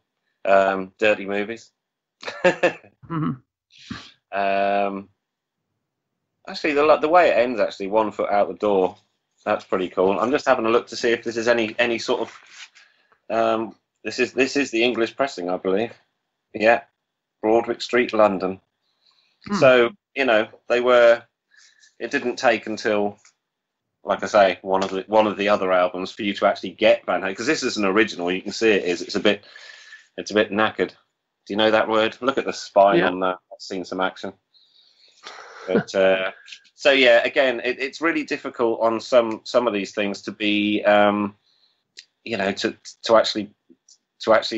Dirty Movies. Actually, the way it ends, actually, 1 foot out the door, that's pretty cool. I'm just having a look to see if this is any sort of this is the English pressing, I believe. Yeah, Broadwick Street, London. So, you know, it didn't take until, like I say, one of the other albums for you to actually get Van Halen, because this is an original. You can see it's a bit knackered. Do you know that word? Look at the spine on that. I've seen some action. But so yeah, again, it's really difficult on some of these things to be, you know, to actually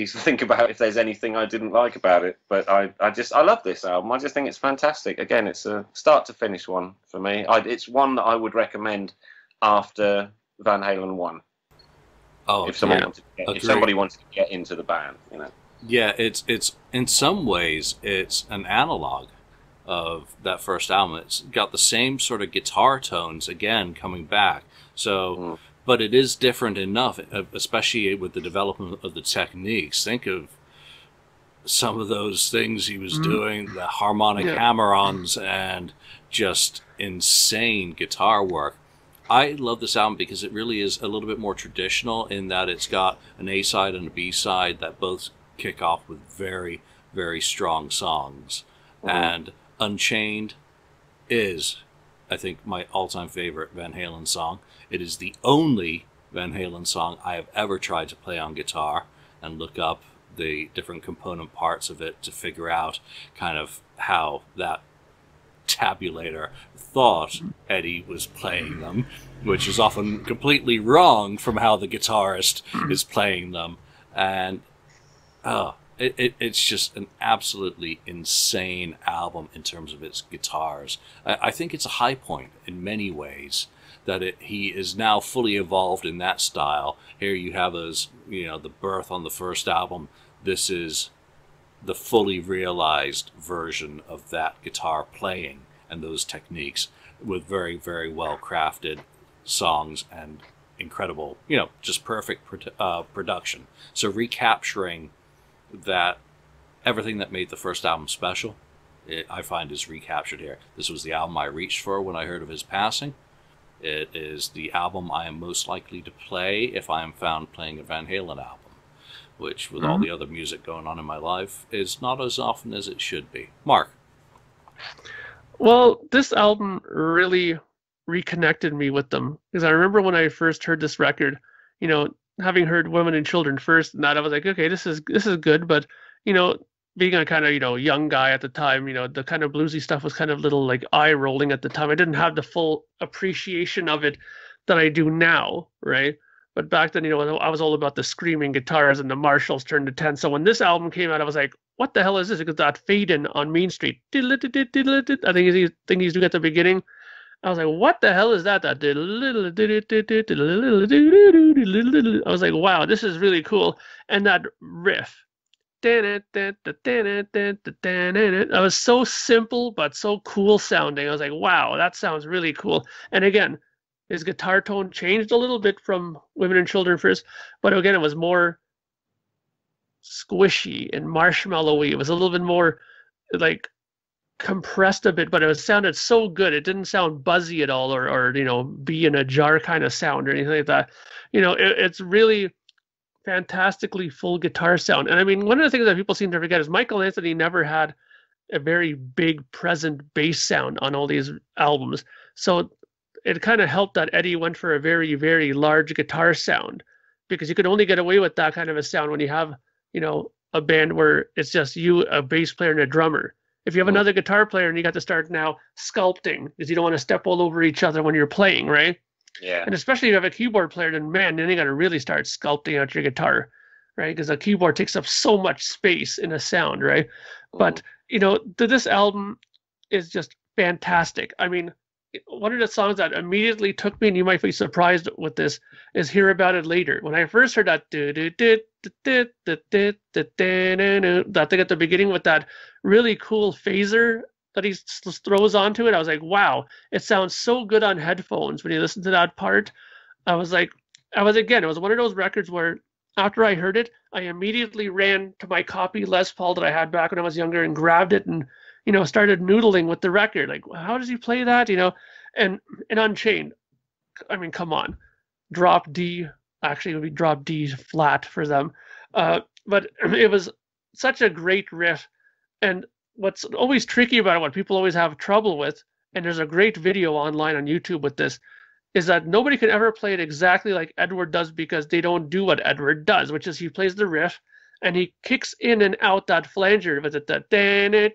think about if there's anything I didn't like about it. But I love this album. I just think it's fantastic. Again, it's a start to finish one for me. It's one that I would recommend after Van Halen One. Oh, if somebody wanted to get into the band, you know. Yeah, it's in some ways it's an analog of that first album. It's got the same sort of guitar tones again coming back. So, but it is different enough, especially with the development of the techniques. Think of some of those things he was doing, the harmonic hammer-ons and just insane guitar work. I love this album because it really is a little bit more traditional in that it's got an A side and a B side that both kick off with very, very strong songs. And Unchained is, I think, my all-time favorite Van Halen song. It is the only Van Halen song I have ever tried to play on guitar and look up the different component parts of it to figure out kind of how that tabulator thought Eddie was playing them, which is often completely wrong from how the guitarist is playing them. And it's just an absolutely insane album in terms of its guitars. I think it's a high point in many ways that he is now fully evolved in that style. Here you have as, the birth on the first album. This is the fully realized version of that guitar playing and those techniques with very, very well crafted songs and incredible, just perfect production. So recapturing that, everything that made the first album special, I find is recaptured here. This was the album I reached for when I heard of his passing. It is the album I am most likely to play if I am found playing a Van Halen album, which, with all the other music going on in my life, is not as often as it should be. Mark? Well, this album really reconnected me with them, because I remember when I first heard this record, having heard Women and Children first, and that I was like, okay, this is good, but being a kind of young guy at the time, the kind of bluesy stuff was kind of little like eye rolling at the time. I didn't have the full appreciation of it that I do now, right? But back then, I was all about the screaming guitars and the Marshalls turned to 10. So when this album came out, I was like, what the hell is this? Because that fade in on Main Street, I think he's doing at the beginning. I was like, what the hell is that? I was like, wow, this is really cool. And that riff. That was so simple, but so cool sounding. I was like, wow, that sounds really cool. And again, his guitar tone changed a little bit from Women and Children first, but again, it was more squishy and marshmallowy. It was a little bit more like compressed a bit, but it sounded so good. It didn't sound buzzy at all, or be in a jar kind of sound or anything like that. It's really fantastically full guitar sound. And I mean, one of the things that people seem to forget is Michael Anthony never had a very big present bass sound on all these albums. So it kind of helped that Eddie went for a very, very large guitar sound, because you could only get away with that kind of a sound when you have, a band where it's just you, a bass player, and a drummer. If you have another guitar player and you got to start now sculpting, because you don't want to step all over each other when you're playing, right? Yeah. And especially if you have a keyboard player, then you got to really start sculpting out your guitar, right? Because a keyboard takes up so much space in a sound, right? But, this album is just fantastic. I mean, one of the songs that immediately took me, and you might be surprised with this, is Hear About It Later. When I first heard that that thing at the beginning with that really cool phaser that he throws onto it, I was like, wow, it sounds so good on headphones when you listen to that part. It was one of those records where after I heard it, I immediately ran to my copy Les Paul that I had back when I was younger and grabbed it and, started noodling with the record. Like, how does he play that? And Unchained, I mean, come on. Drop D, actually it would be drop D flat for them. But it was such a great riff. And what's always tricky about it, what people always have trouble with, and there's a great video online on YouTube with this, is that nobody can ever play it exactly like Edward does, because they don't do what Edward does, which is he plays the riff and he kicks in and out that flanger with it, and he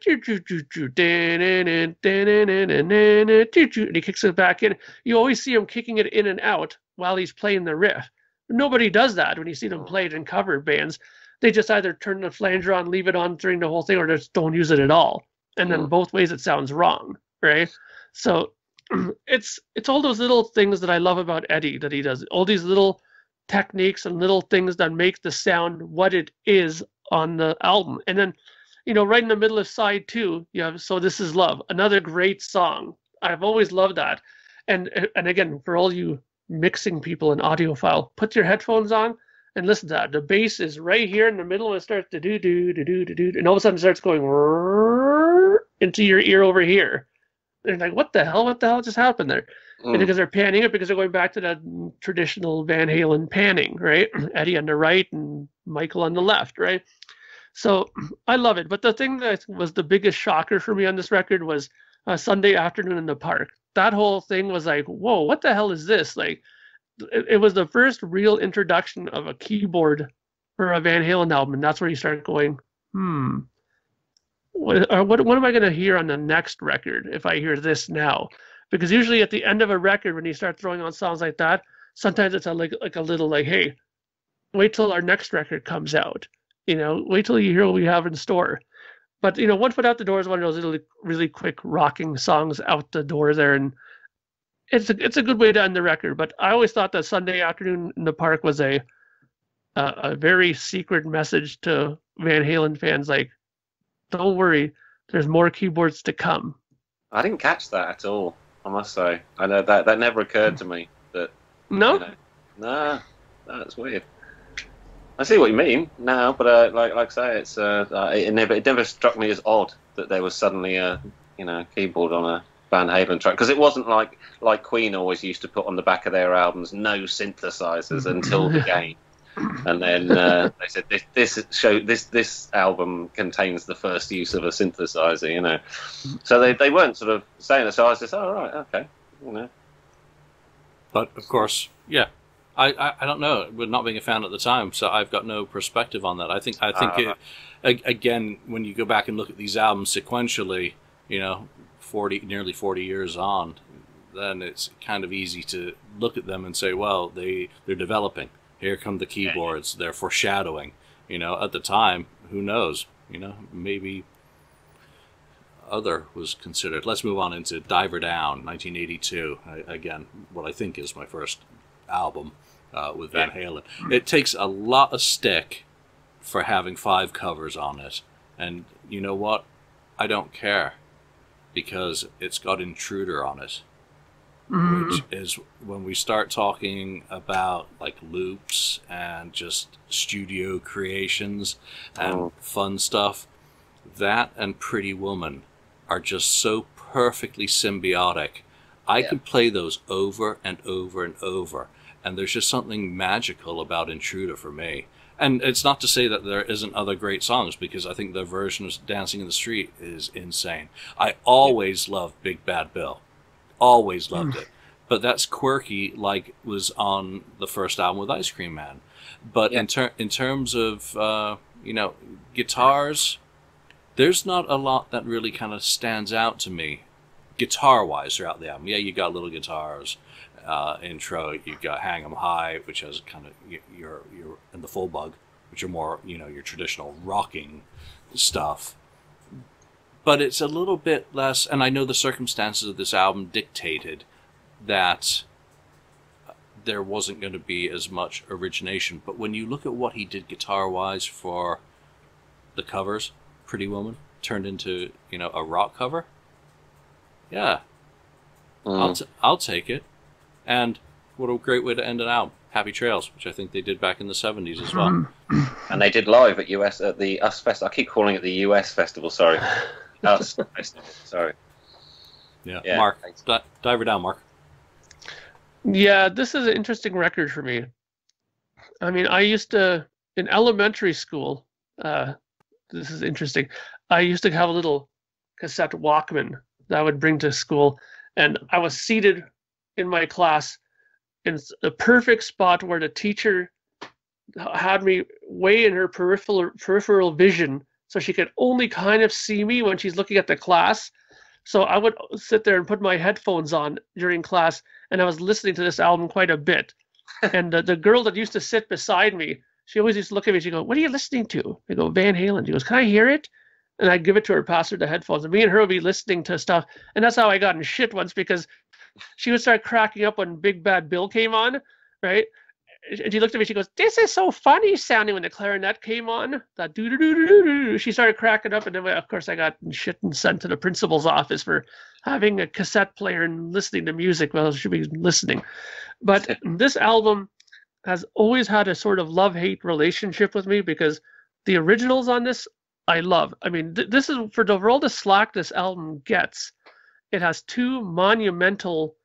kicks it back in. You always see him kicking it in and out while he's playing the riff. Nobody does that when you see them play it in cover bands. They just either turn the flanger on, leave it on during the whole thing, or just don't use it at all. And then both ways it sounds wrong, right? So it's all those little things that I love about Eddie that he does. All these little techniques and little things that make the sound what it is on the album. And then, right in the middle of side 2, you have So This Is Love, another great song. I've always loved that. And again, for all you mixing people in audiophile, put your headphones on and listen to that. The bass is right here in the middle, and it starts to do, and all of a sudden it starts going into your ear over here. They're like, what the hell just happened there? And because they're panning it, because they're going back to that traditional Van Halen panning, right? Eddie on the right and Michael on the left, right? So I love it. But the thing that was the biggest shocker for me on this record was Sunday Afternoon in the Park. That whole thing was like, whoa, what the hell is this? Like, it was the first real introduction of a keyboard for a Van Halen album, and that's where you start going, what am I going to hear on the next record if I hear this now? Because usually at the end of a record, when you start throwing on songs like that, sometimes it's a little like, hey, wait till our next record comes out. Wait till you hear what we have in store. But One Foot Out the Door is one of those little, really quick rocking songs out the door there, and it's a good way to end the record. But I always thought that Sunday Afternoon in the Park was a very secret message to Van Halen fans, like, don't worry, there's more keyboards to come. I didn't catch that at all, I must say. I know that never occurred to me. That No? Nah, that's weird. I see what you mean now, but like I say, it's it never struck me as odd that there was suddenly a keyboard on a Van Halen track, because it wasn't like Queen always used to put on the back of their albums, no synthesizers until the game. And then they said this album contains the first use of a synthesizer, So they weren't sort of saying it. So I was just, oh right, okay, But of course, yeah, I don't know. With not being a fan at the time, so I've got no perspective on that. I think again, when you go back and look at these albums sequentially, nearly 40 years on, then it's kind of easy to look at them and say, well, they're developing. Here come the keyboards. They're foreshadowing. At the time, who knows? Maybe other was considered. Let's move on into Diver Down, 1982. Again, what I think is my first album with Van Halen. It takes a lot of stick for having 5 covers on it. And you know what? I don't care, because it's got Intruder on it. Which is when we start talking about like loops and just studio creations and fun stuff, that and Pretty Woman are just so perfectly symbiotic. I could play those over and over and over, and there's just something magical about Intruder for me. And it's not to say that there isn't other great songs, because I think their version of Dancing in the Street is insane. I always loved Big Bad Bill. Always loved it. But that's quirky, like was on the first album with Ice Cream Man. But in terms of, guitars, there's not a lot that really kind of stands out to me, guitar-wise, throughout the album. Yeah, you got little guitars. Intro, you got Hang 'Em High, which has kind of your and the Full Bug, which are more, your traditional rocking stuff. But it's a little bit less, and I know the circumstances of this album dictated that there wasn't going to be as much origination. But when you look at what he did guitar-wise for the covers, Pretty Woman turned into, a rock cover. Yeah. I'll take it. And what a great way to end an album. Happy Trails, which I think they did back in the 70s as well. And they did live at the US Fest. I keep calling it the US Festival, sorry. US Festival, sorry. Yeah. Mark, dive her down, Mark. Yeah, this is an interesting record for me. I mean, I used to, in elementary school, this is interesting, I used to have a little cassette Walkman that I would bring to school, and I was seated in my class in the perfect spot where the teacher had me way in her peripheral vision, so she could only kind of see me when she's looking at the class. So I would sit there and put my headphones on during class, and I was listening to this album quite a bit. And the girl that used to sit beside me, she always used to look at me. She'd go, "What are you listening to?" I go, "Van Halen." She goes, "Can I hear it?" And I'd give it to her, pass her the headphones. And me and her would be listening to stuff. And that's how I got in shit once, because she would start cracking up when Big Bad Bill came on, right? And she looked at me, she goes, "This is so funny sounding," when the clarinet came on. That doo-doo-doo-doo-doo. She started cracking up, and then, of course, I got shit and sent to the principal's office for having a cassette player and listening to music while I should be listening. But this album has always had a sort of love-hate relationship with me, because the originals on this, I love. I mean, this is, for all the slack this album gets, it has 2 monumental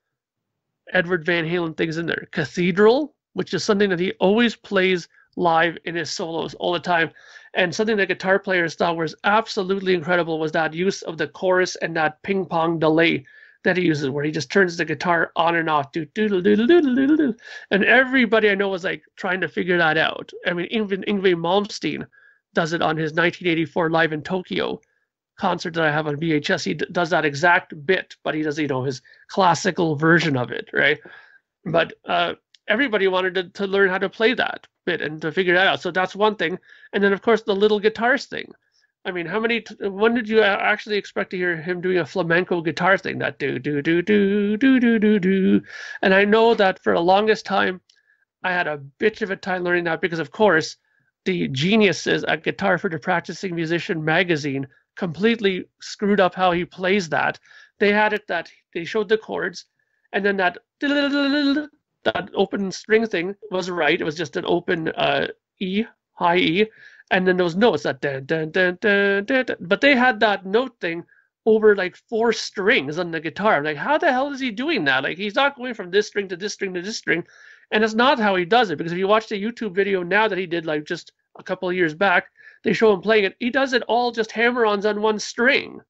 Edward Van Halen things in there. Cathedral, which is something that he always plays live in his solos all the time. And something that guitar players thought was absolutely incredible was that use of the chorus and that ping pong delay that he uses, where he just turns the guitar on and off, do doodle doodle doodle doodle doodle, and everybody I know was like trying to figure that out. I mean, even Yngwie Malmsteen does it on his 1984 Live in Tokyo concert that I have on VHS. He does that exact bit, but he does, you know, his classical version of it, right? But everybody wanted to learn how to play that bit and to figure that out. So that's one thing. And then, of course, the little guitars thing. I mean, when did you actually expect to hear him doing a flamenco guitar thing? That do, do, do, do, do, do, do, do. And I know that for the longest time, I had a bitch of a time learning that because, of course, the geniuses at Guitar for the Practicing Musician magazine completely screwed up how he plays that. They had it that they showed the chords, and then that open string thing was right. It was just an open E, high E. And then those notes, that dun, dun, dun, dun, dun, dun. But they had that note thing over like 4 strings on the guitar. I'm like, how the hell is he doing that? Like, he's not going from this string to this string to this string. And it's not how he does it, because if you watch the YouTube video now that he did like just a couple of years back, they show him playing it. He does it all just hammer-ons on 1 string,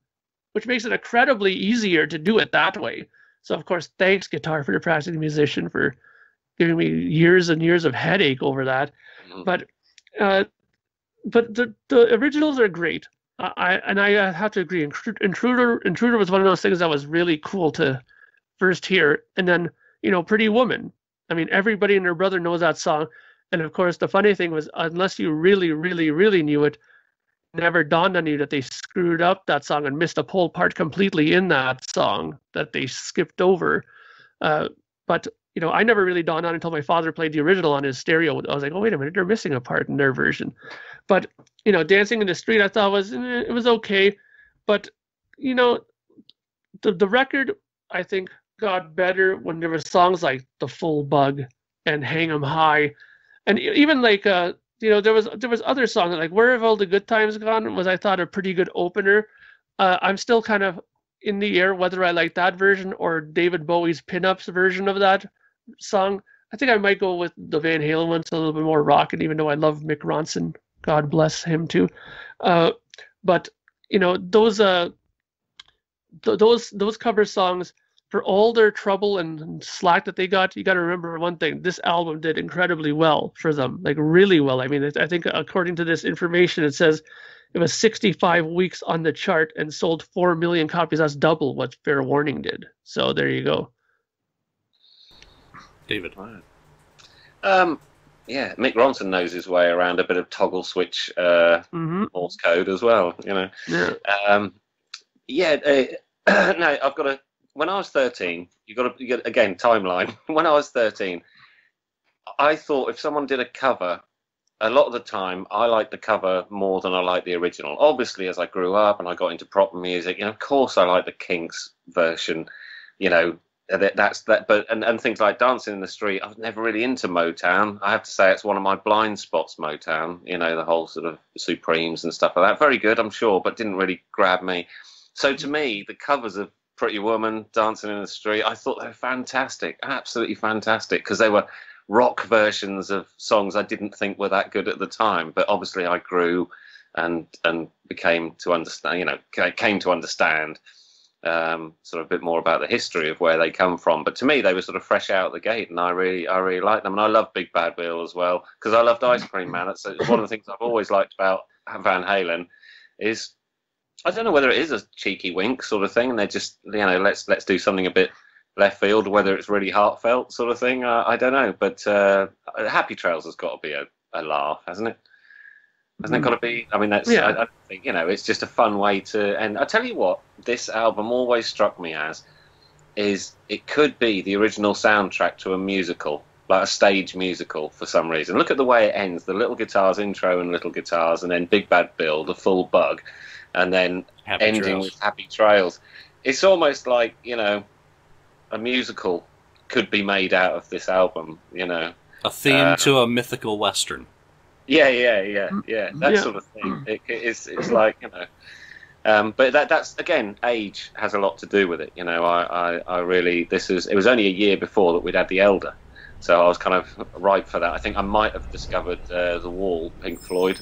which makes it incredibly easier to do it that way. So, of course, thanks, Guitar for the Practicing Musician, for giving me years and years of headache over that. But the originals are great. I have to agree. Intruder was one of those things that was really cool to first hear. And then, you know, Pretty Woman. I mean, everybody and their brother knows that song. And of course, the funny thing was, unless you really, really, really knew it, never dawned on you that they screwed up that song and missed a whole part completely in that song that they skipped over. But you know, I never really dawned on until my father played the original on his stereo. I was like, oh, wait a minute, they're missing a part in their version. But, you know, Dancing in the Street, I thought it was okay. But, you know, the record, I think, got better when there were songs like The Full Bug and Hang 'Em High. And even like, you know, there was other songs like Where Have All the Good Times Gone was, I thought, a pretty good opener. I'm still kind of in the air whether I like that version or David Bowie's Pinups version of that song. I think I might go with the Van Halen one. It's a little bit more rockin', even though I love Mick Ronson. God bless him too. But you know, those cover songs, for all their trouble and slack that they got, you got to remember one thing: this album did incredibly well for them, like really well. I mean, I think according to this information, it says it was 65 weeks on the chart and sold 4 million copies. That's double what Fair Warning did. So there you go. David. Yeah, Mick Ronson knows his way around a bit of toggle switch Morse code as well, you know. Yeah. No, I've got to. When I was 13, you got again timeline. When I was 13, I thought if someone did a cover, a lot of the time I liked the cover more than I liked the original. Obviously, as I grew up and I got into proper music, you know, of course I liked the Kinks version, you know. But things like Dancing in the Street, I was never really into Motown. I have to say it's one of my blind spots, Motown, you know, the whole sort of Supremes and stuff like that. Very good, I'm sure, but didn't really grab me. So to me, the covers of Pretty Woman, Dancing in the Street, I thought they were fantastic, absolutely fantastic, because they were rock versions of songs I didn't think were that good at the time. But obviously I grew and came to understand sort of a bit more about the history of where they come from. But to me, they were sort of fresh out the gate, and I really liked them. And I love Big Bad Bill as well, because I loved Ice Cream Man. It's one of the things I've always liked about Van Halen is, I don't know whether it is a cheeky wink sort of thing, and they're just, you know, let's do something a bit left field, whether it's really heartfelt sort of thing. I don't know, but Happy Trails has got to be a laugh, hasn't it? Hasn't it got to be? I mean, that's. Yeah. I think, you know, it's just a fun way to. And I tell you what, this album always struck me as is it could be the original soundtrack to a musical, like a stage musical for some reason. Look at the way it ends: the Little Guitars intro and Little Guitars, and then Big Bad Bill, the full bug, and then ending with Happy Trails. It's almost like, you know, a musical could be made out of this album. You know, a theme to a mythical western. Yeah, that sort of thing. It's like, you know, but that's again, age has a lot to do with it. You know, I really, it was only a year before that we'd had The Elder, so I was kind of ripe for that. I think I might have discovered The Wall, Pink Floyd,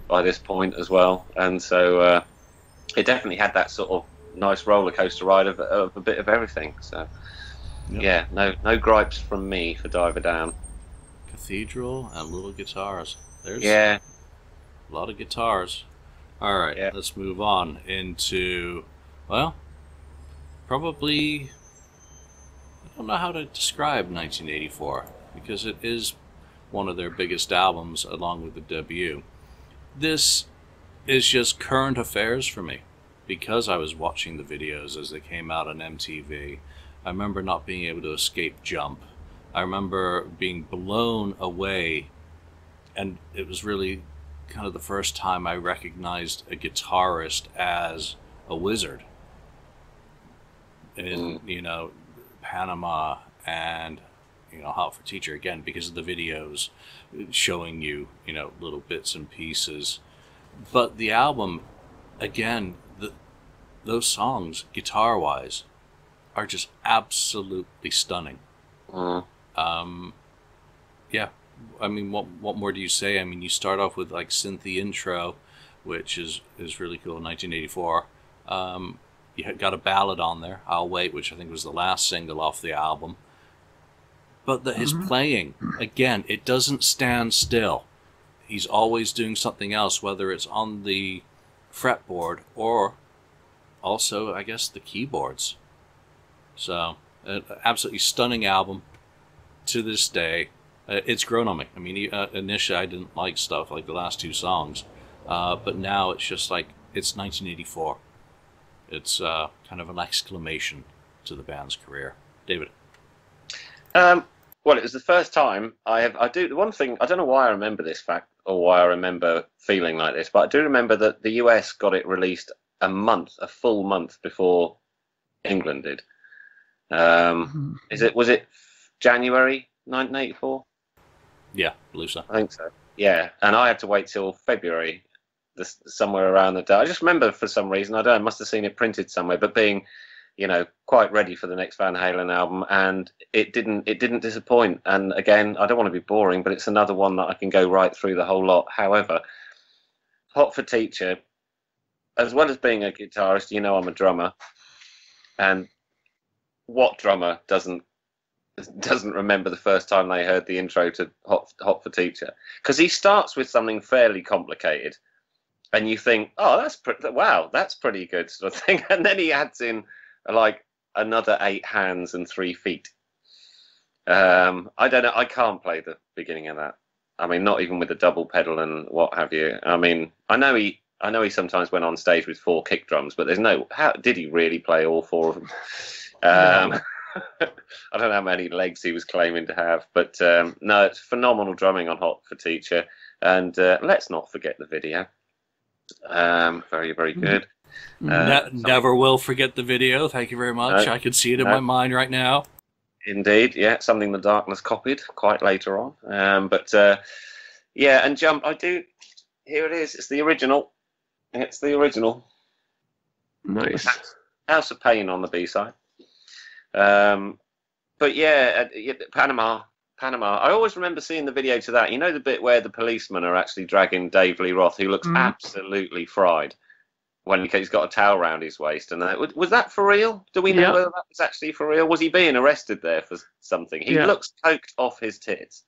by this point as well, and so it definitely had that sort of nice roller coaster ride of a bit of everything. So yeah, no gripes from me for Diver Down. Cathedral and little guitars. There's Yeah, a lot of guitars. All right, Yeah. let's move on into, well, probably, I don't know how to describe 1984 because it is one of their biggest albums along with the debut. This is just current affairs for me because I was watching the videos as they came out on MTV. I remember not being able to escape Jump. I remember being blown away, and it was really kind of the first time I recognized a guitarist as a wizard in, you know, Panama and, you know, Hot for Teacher, again, because of the videos showing you, you know, little bits and pieces. But the album, again, those songs, guitar-wise, are just absolutely stunning. Yeah, I mean, what more do you say? I mean, you start off with like Synthy Intro, which is really cool. 1984. You got a ballad on there, I'll Wait, which I think was the last single off the album. But his playing, again, it doesn't stand still. He's always doing something else, whether it's on the fretboard or also, I guess, the keyboards. So, an absolutely stunning album to this day. It's grown on me. I mean, initially I didn't like stuff like the last two songs, but now it's just like, it's 1984. It's kind of an exclamation to the band's career. David? Well, it was the first time the one thing, I don't know why I remember this fact or why I remember feeling like this, but I do remember that the US got it released a full month before England did. Was it January 1984? Yeah, I believe so. I think so. Yeah, and I had to wait till February, somewhere around the day. I just remember for some reason, I don't know, I must have seen it printed somewhere, but being, you know, quite ready for the next Van Halen album, and it didn't disappoint. And again, I don't want to be boring, but it's another one that I can go right through the whole lot. However, Hot for Teacher, as well as being a guitarist, you know, I'm a drummer, and what drummer doesn't remember the first time they heard the intro to Hot for Teacher? Because he starts with something fairly complicated, and you think, oh, that's pretty good sort of thing, and then he adds in like another 8 hands and 3 feet. I don't know. I can't play the beginning of that. I mean, not even with the double pedal and what have you. I mean, I know he sometimes went on stage with 4 kick drums, but how did he really play all 4 of them? I don't know how many legs he was claiming to have, but no, it's phenomenal drumming on Hot for Teacher, and let's not forget the video. Very, very good. Never will forget the video. Thank you very much. I can see it in my mind right now. Indeed, yeah, something the Darkness copied quite later on. Yeah, and Jump, here it is. It's the original. Nice. House of Pain on the B-side. But yeah, Panama. I always remember seeing the video to that. You know the bit where the policemen are actually dragging Dave Lee Roth, who looks absolutely fried when he's got a towel around his waist. And was that for real? Do we know whether that was actually for real? Was he being arrested there for something? He looks coked off his tits.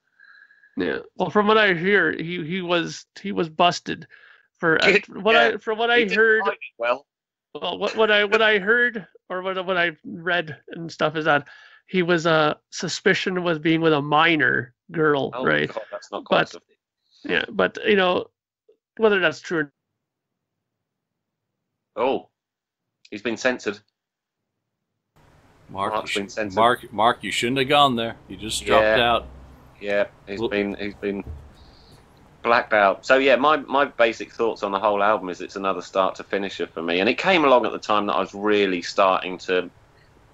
Yeah. Well, from what I hear, he was busted for what I heard. Well, what I heard or what I read and stuff is that he was suspicion was being with a minor girl, right? God, that's not quite. But you know whether that's true. Oh, he's been censored. Mark, you shouldn't have gone there. You just dropped out. Yeah, he's been blacked out. So yeah, my basic thoughts on the whole album is it's another start to finisher for me, and it came along at the time that I was really starting to.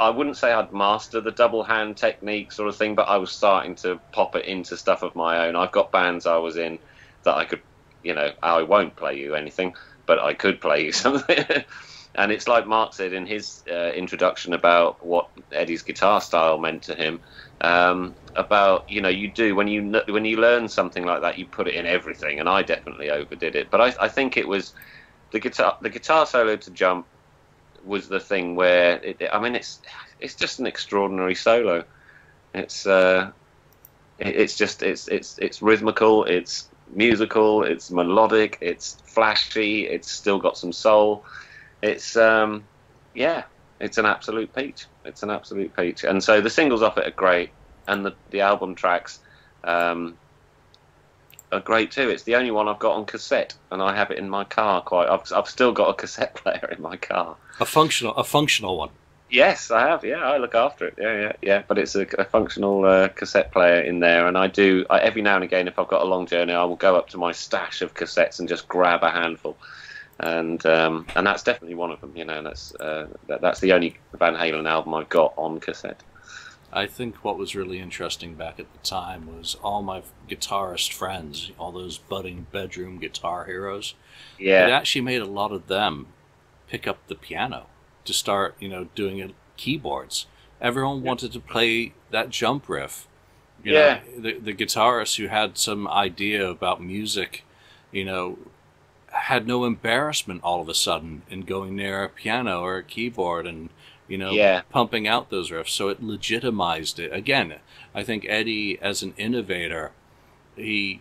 I wouldn't say I'd master the double hand technique sort of thing, but I was starting to pop it into stuff of my own. I've got bands I was in that I could, you know, I won't play you anything, but I could play you something. And it's like Mark said in his introduction about what Eddie's guitar style meant to him. About, you know, you do when you learn something like that, you put it in everything, and I definitely overdid it. But I think it was the guitar solo to Jump was the thing where I mean, it's just an extraordinary solo. It's rhythmical, it's musical, it's melodic, it's flashy, it's still got some soul. It's it's an absolute peach. It's an absolute peach. And so the singles off it are great, and the album tracks are great too. It's the only one I've got on cassette, and I have it in my car. I've still got a cassette player in my car. A functional one. Yes, I have. Yeah, I look after it. Yeah. But it's a functional cassette player in there, and I every now and again, if I've got a long journey, I will go up to my stash of cassettes and just grab a handful, and that's definitely one of them. You know, that's the only Van Halen album I've got on cassette. I think what was really interesting back at the time was all my guitarist friends, all those budding bedroom guitar heroes. Yeah, it actually made a lot of them pick up the piano to start, doing keyboards. Everyone wanted to play that jump riff. You know, the guitarists who had some idea about music, had no embarrassment all of a sudden in going near a piano or a keyboard and, pumping out those riffs. So it legitimized it. Again, I think Eddie, as an innovator, he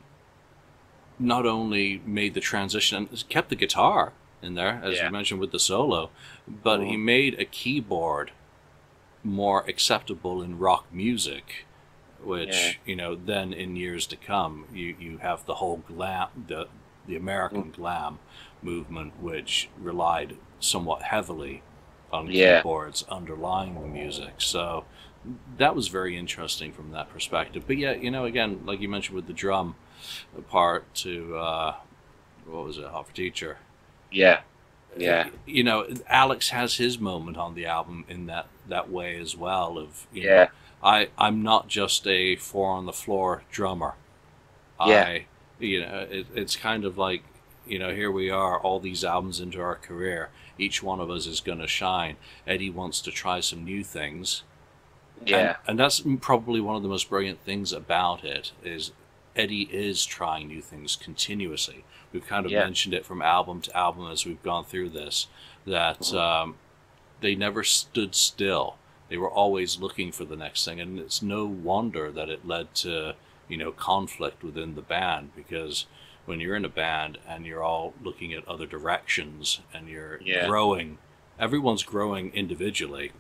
not only made the transition and kept the guitar in there, as you mentioned with the solo, but he made a keyboard more acceptable in rock music, which then in years to come you have the whole glam, the American glam movement, which relied somewhat heavily on keyboards underlying the music. So that was very interesting from that perspective. But again, like you mentioned with the drum part to what was it, Hot for Teacher? Yeah. Alex has his moment on the album in that way as well. Of I'm not just a 4-on-the-floor drummer. It's kind of like, here we are, all these albums into our career. Each one of us is going to shine. Eddie wants to try some new things. Yeah, and that's probably one of the most brilliant things about it is Eddie is trying new things continuously. We've kind of mentioned it from album to album as we've gone through this, that they never stood still. They were always looking for the next thing, and it's no wonder that it led to, conflict within the band, because when you're in a band and you're all looking at other directions and you're growing, everyone's growing individually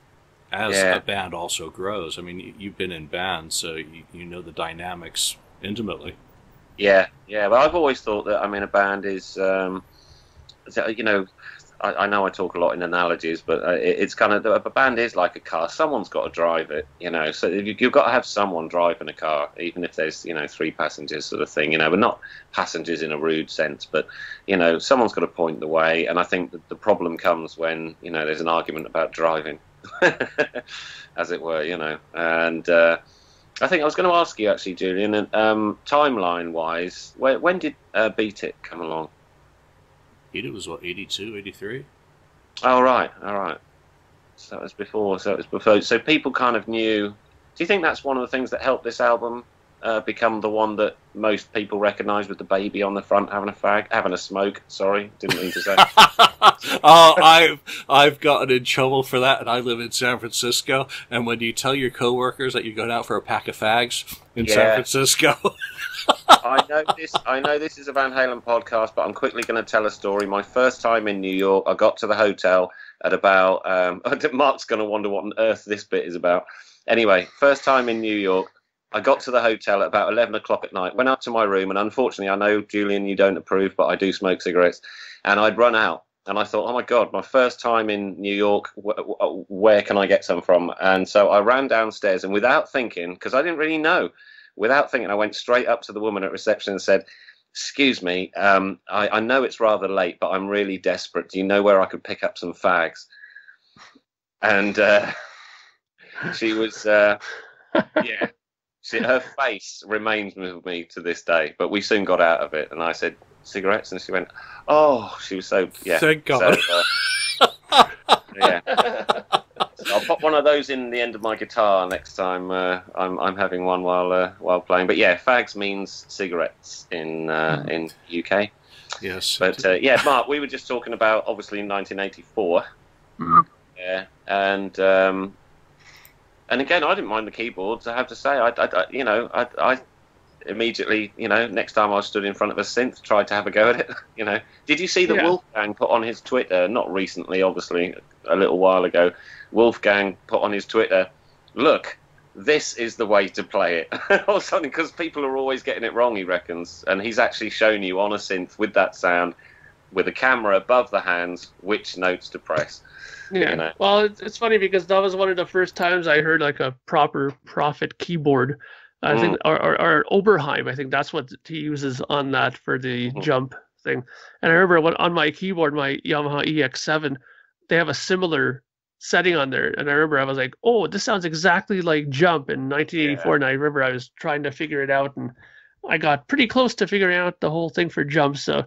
as a band also grows. I mean, you've been in bands, so you know the dynamics intimately. Yeah. But I've always thought that, a band is, I know I talk a lot in analogies, but it's kind of, a band is like a car. Someone's got to drive it, so you've got to have someone driving a car, even if there's, 3 passengers sort of thing, but not passengers in a rude sense, but, someone's got to point the way. And I think that the problem comes when, there's an argument about driving, as it were, and I think I was going to ask you actually, Julian, timeline-wise, when did Beat It come along? Beat It was what, 82, 83? Oh, right. All right. So that was before. So people kind of knew. Do you think that's one of the things that helped this album become the one that most people recognise, with the baby on the front having a smoke? Sorry, didn't mean to say. Oh, I've gotten in trouble for that, and I live in San Francisco. And when you tell your coworkers that you're going out for a pack of fags in San Francisco. I know this is a Van Halen podcast, but I'm quickly going to tell a story. My first time in New York, I got to the hotel at about... Mark's going to wonder what on earth this bit is about. Anyway, first time in New York, I got to the hotel at about 11 o'clock at night, went up to my room, and unfortunately, I know, Julian, you don't approve, but I do smoke cigarettes, and I'd run out. And I thought, oh my God, my first time in New York, where can I get some from? And so I ran downstairs, and without thinking, because I didn't really know, without thinking, I went straight up to the woman at reception and said, excuse me, I know it's rather late, but I'm really desperate. Do you know where I could pick up some fags? And she was, her face remains with me to this day, but we soon got out of it. And I said, cigarettes? And she went, oh, she was so, Thank God. So, So I'll pop one of those in the end of my guitar next time I'm having one while playing. But fags means cigarettes in UK. Yes. But Mark, we were just talking about, obviously, in 1984. Yeah, and again, I didn't mind the keyboards. I have to say, I immediately, next time I stood in front of a synth, tried to have a go at it. Did you see that Wolfgang put on his Twitter? Not recently, obviously, a little while ago. Wolfgang put on his Twitter, "Look, this is the way to play it," or something, because people are always getting it wrong, he reckons, and he's actually shown you on a synth with that sound, with a camera above the hands, which notes to press. Yeah. Well, it's funny because that was one of the first times I heard like a proper Prophet keyboard. I think, or Oberheim. I think that's what he uses on that for the jump thing. And I remember on my keyboard, my Yamaha EX7, they have a similar setting on there. And I remember I was like, "Oh, this sounds exactly like jump" in 1984. And I remember I was trying to figure it out, and I got pretty close to figuring out the whole thing for jump. So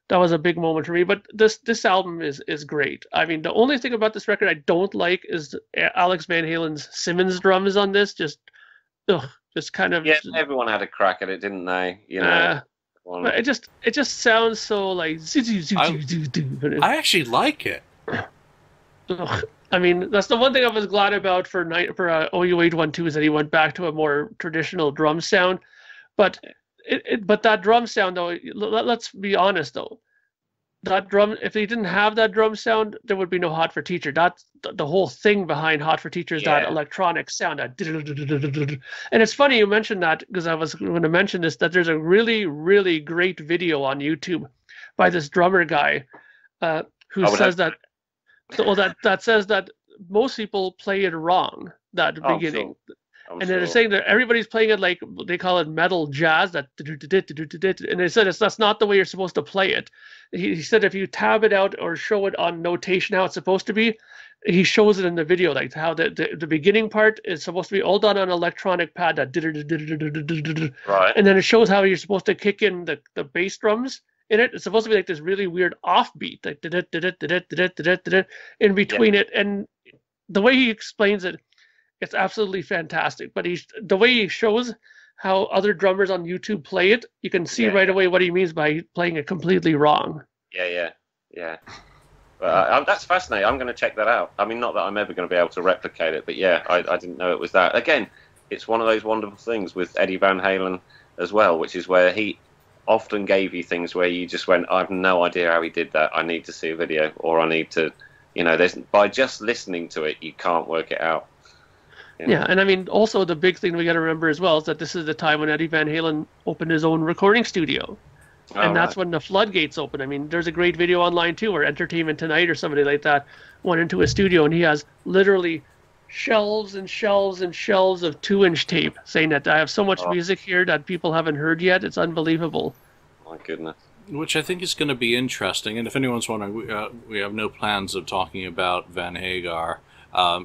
that was a big moment for me. But this album is great. I mean, the only thing about this record I don't like is Alex Van Halen's Simmons drums on this. Just kind of. Yeah, everyone had a crack at it, didn't they? But it just sounds so like. I actually like it. I mean, that's the one thing I was glad about for OU812 is that he went back to a more traditional drum sound, but that drum sound though, let's be honest though, that drum, if they didn't have that drum sound, there would be no Hot for Teacher. That's the whole thing behind Hot for Teacher is that electronic sound. And it's funny you mentioned that because I was going to mention this, that there's a really, really great video on YouTube by this drummer guy who says that says that most people play it wrong, that beginning. Sure. And they're saying that everybody's playing it like they call it metal jazz, that and they said that's not the way you're supposed to play it. He said if you tab it out or show it on notation how it's supposed to be, he shows it in the video, like how the beginning part is supposed to be all done on an electronic pad, that right, and then it shows how you're supposed to kick in the bass drums in it. It's supposed to be like this really weird offbeat, like in between it, and the way he explains it, it's absolutely fantastic. But the way he shows how other drummers on YouTube play it, you can see right away what he means by playing it completely wrong. Yeah. That's fascinating. I'm going to check that out. I mean, not that I'm ever going to be able to replicate it, but I didn't know it was that. Again, it's one of those wonderful things with Eddie Van Halen as well, which is where he often gave you things where you just went, I have no idea how he did that. I need to see a video, or I need to, by just listening to it, you can't work it out. Yeah, and I mean, also the big thing we got to remember as well is that this is the time when Eddie Van Halen opened his own recording studio. And that's when the floodgates open. I mean, there's a great video online too where Entertainment Tonight or somebody like that went into a studio and he has literally shelves and shelves and shelves of 2-inch tape saying that I have so much music here that people haven't heard yet. It's unbelievable. My goodness. Which I think is going to be interesting. And if anyone's wondering, we have no plans of talking about Van Hagar,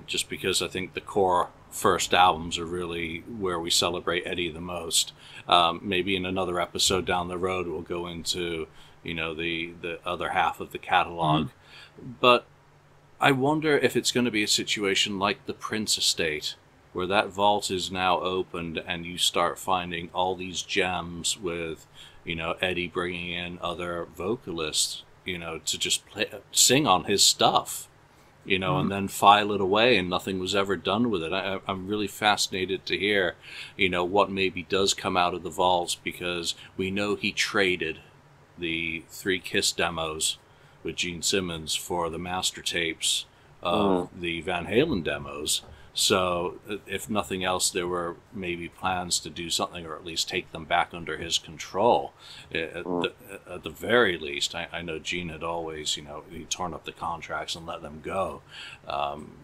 just because I think the core first albums are really where we celebrate Eddie the most. Maybe in another episode down the road we'll go into the other half of the catalog. But I wonder if it's going to be a situation like the Prince estate, where that vault is now opened and you start finding all these gems with Eddie bringing in other vocalists to just sing on his stuff. And then file it away, and nothing was ever done with it. I'm really fascinated to hear, what maybe does come out of the vaults, because we know he traded the 3 Kiss demos with Gene Simmons for the master tapes of the Van Halen demos. So, if nothing else, there were maybe plans to do something, or at least take them back under his control. At the very least, I know Gene had always, he'd torn up the contracts and let them go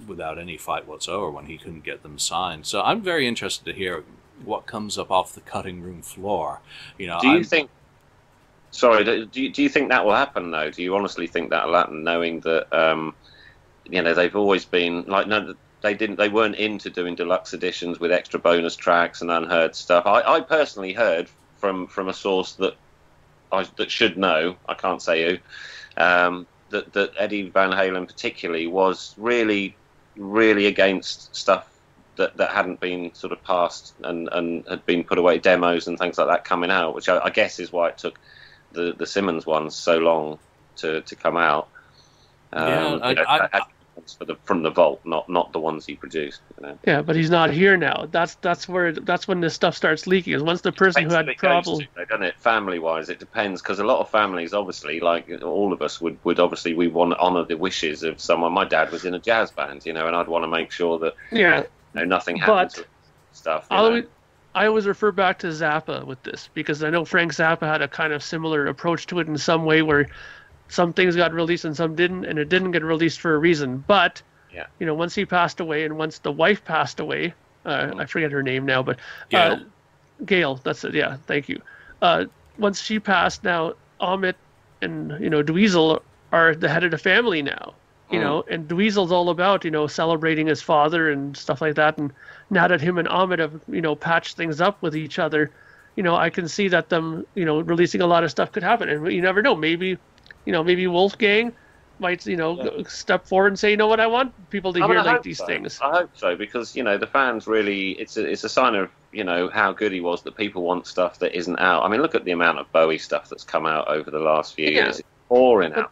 without any fight whatsoever when he couldn't get them signed. So I'm very interested to hear what comes up off the cutting room floor. Do you think? Sorry, do you think that will happen though? Do you honestly think that will happen, knowing that they've always been like They weren't into doing deluxe editions with extra bonus tracks and unheard stuff. I personally heard from a source that should know, I can't say who, that Eddie Van Halen particularly was really, really against stuff that hadn't been sort of passed and had been put away, demos and things like that coming out, which I guess is why it took the Simmons ones so long to come out. songs from the vault, not the ones he produced. You know? Yeah, but he's not here now. That's when this stuff starts leaking. Is once the person who had problems, doesn't it? Family wise, it depends, because a lot of families, obviously, like all of us, would obviously, we want to honour the wishes of someone. My dad was in a jazz band, you know, and I'd want to make sure that nothing happens to stuff. I always refer back to Zappa with this, because I know Frank Zappa had a kind of similar approach to it in some way, where some things got released and some didn't, and it didn't get released for a reason. But you know, once he passed away, and once the wife passed away, I forget her name now, but Gail, that's it. Yeah, thank you. Once she passed, now Amit and Dweezil are the head of the family now. You know, and Dweezil's all about, celebrating his father and stuff like that. And now that him and Ahmed have, patched things up with each other, I can see that them, releasing a lot of stuff could happen. And you never know. Maybe Wolfgang might, step forward and say, you know what, I want people to hear like these things. I hope so, because, the fans really, it's a sign of, how good he was, that people want stuff that isn't out. I mean, look at the amount of Bowie stuff that's come out over the last few years. It's pouring out.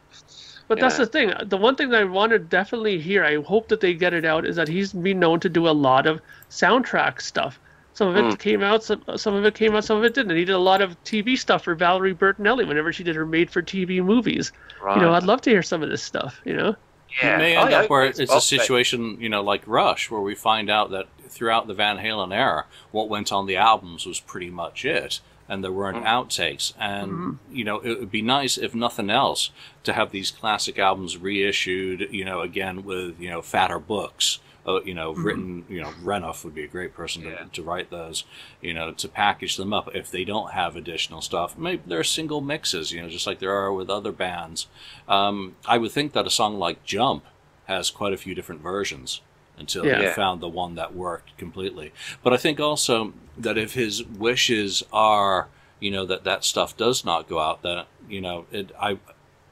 But that's the thing. The one thing that I want to definitely hear, I hope that they get it out, is that he's been known to do a lot of soundtrack stuff. Some of it came out, some of it came out, some of it didn't. And he did a lot of TV stuff for Valerie Bertinelli whenever she did her made-for-TV movies. Right. I'd love to hear some of this stuff, Yeah. It may end up where it's a situation, like Rush, where we find out that throughout the Van Halen era, what went on the albums was pretty much it. And there weren't outtakes. And, it would be nice, if nothing else, to have these classic albums reissued, again with, fatter books, written, Renoff would be a great person to write those, to package them up. If they don't have additional stuff, maybe there are single mixes, just like there are with other bands. I would think that a song like Jump has quite a few different versions until he found the one that worked completely. But I think also that if his wishes are, that stuff does not go out, that, I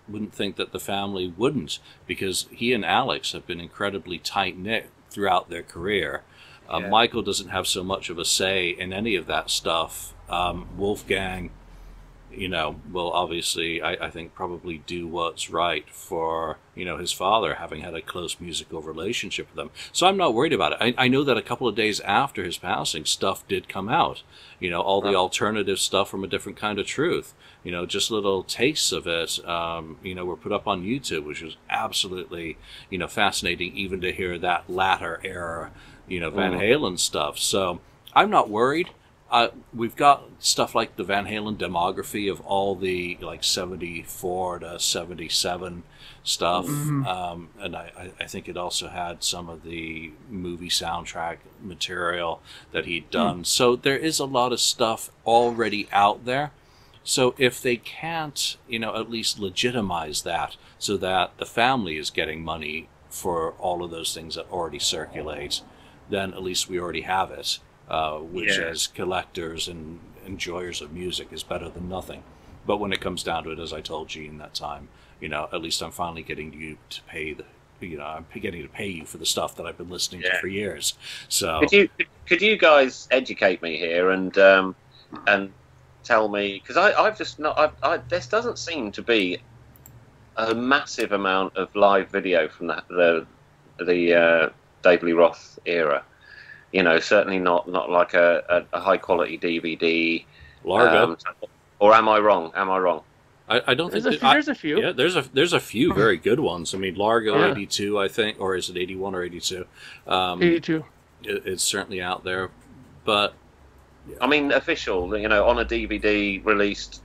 wouldn't think that the family wouldn't, because he and Alex have been incredibly tight-knit throughout their career. Michael doesn't have so much of a say in any of that stuff. Wolfgang, will obviously, I think, probably do what's right for, his father, having had a close musical relationship with them. So I'm not worried about it. I know that a couple of days after his passing, stuff did come out. All the alternative stuff from A Different Kind of Truth. Just little tastes of it, were put up on YouTube, which was absolutely, fascinating, even to hear that latter era, Van Halen stuff. So I'm not worried. We've got stuff like the Van Halen demography of all the 74 to 77 stuff, and I think it also had some of the movie soundtrack material that he'd done. So there is a lot of stuff already out there. So if they can't, at least legitimize that, so that the family is getting money for all of those things that already circulate, then at least we already have it. Which as collectors and enjoyers of music is better than nothing. But when it comes down to it, as I told Gene that time, at least I'm finally getting you to pay I'm getting to pay you for the stuff that I've been listening to for years. So could you guys educate me here and tell me, because I've just not, this doesn't seem to be a massive amount of live video from the David Lee Roth era. Certainly not like a high quality DVD. Largo. Or am I wrong? I don't think there's a few. Yeah, there's a few very good ones. I mean, Largo 82, I think, or is it 81 or 82? 82. It's certainly out there, but I mean, official. On a DVD released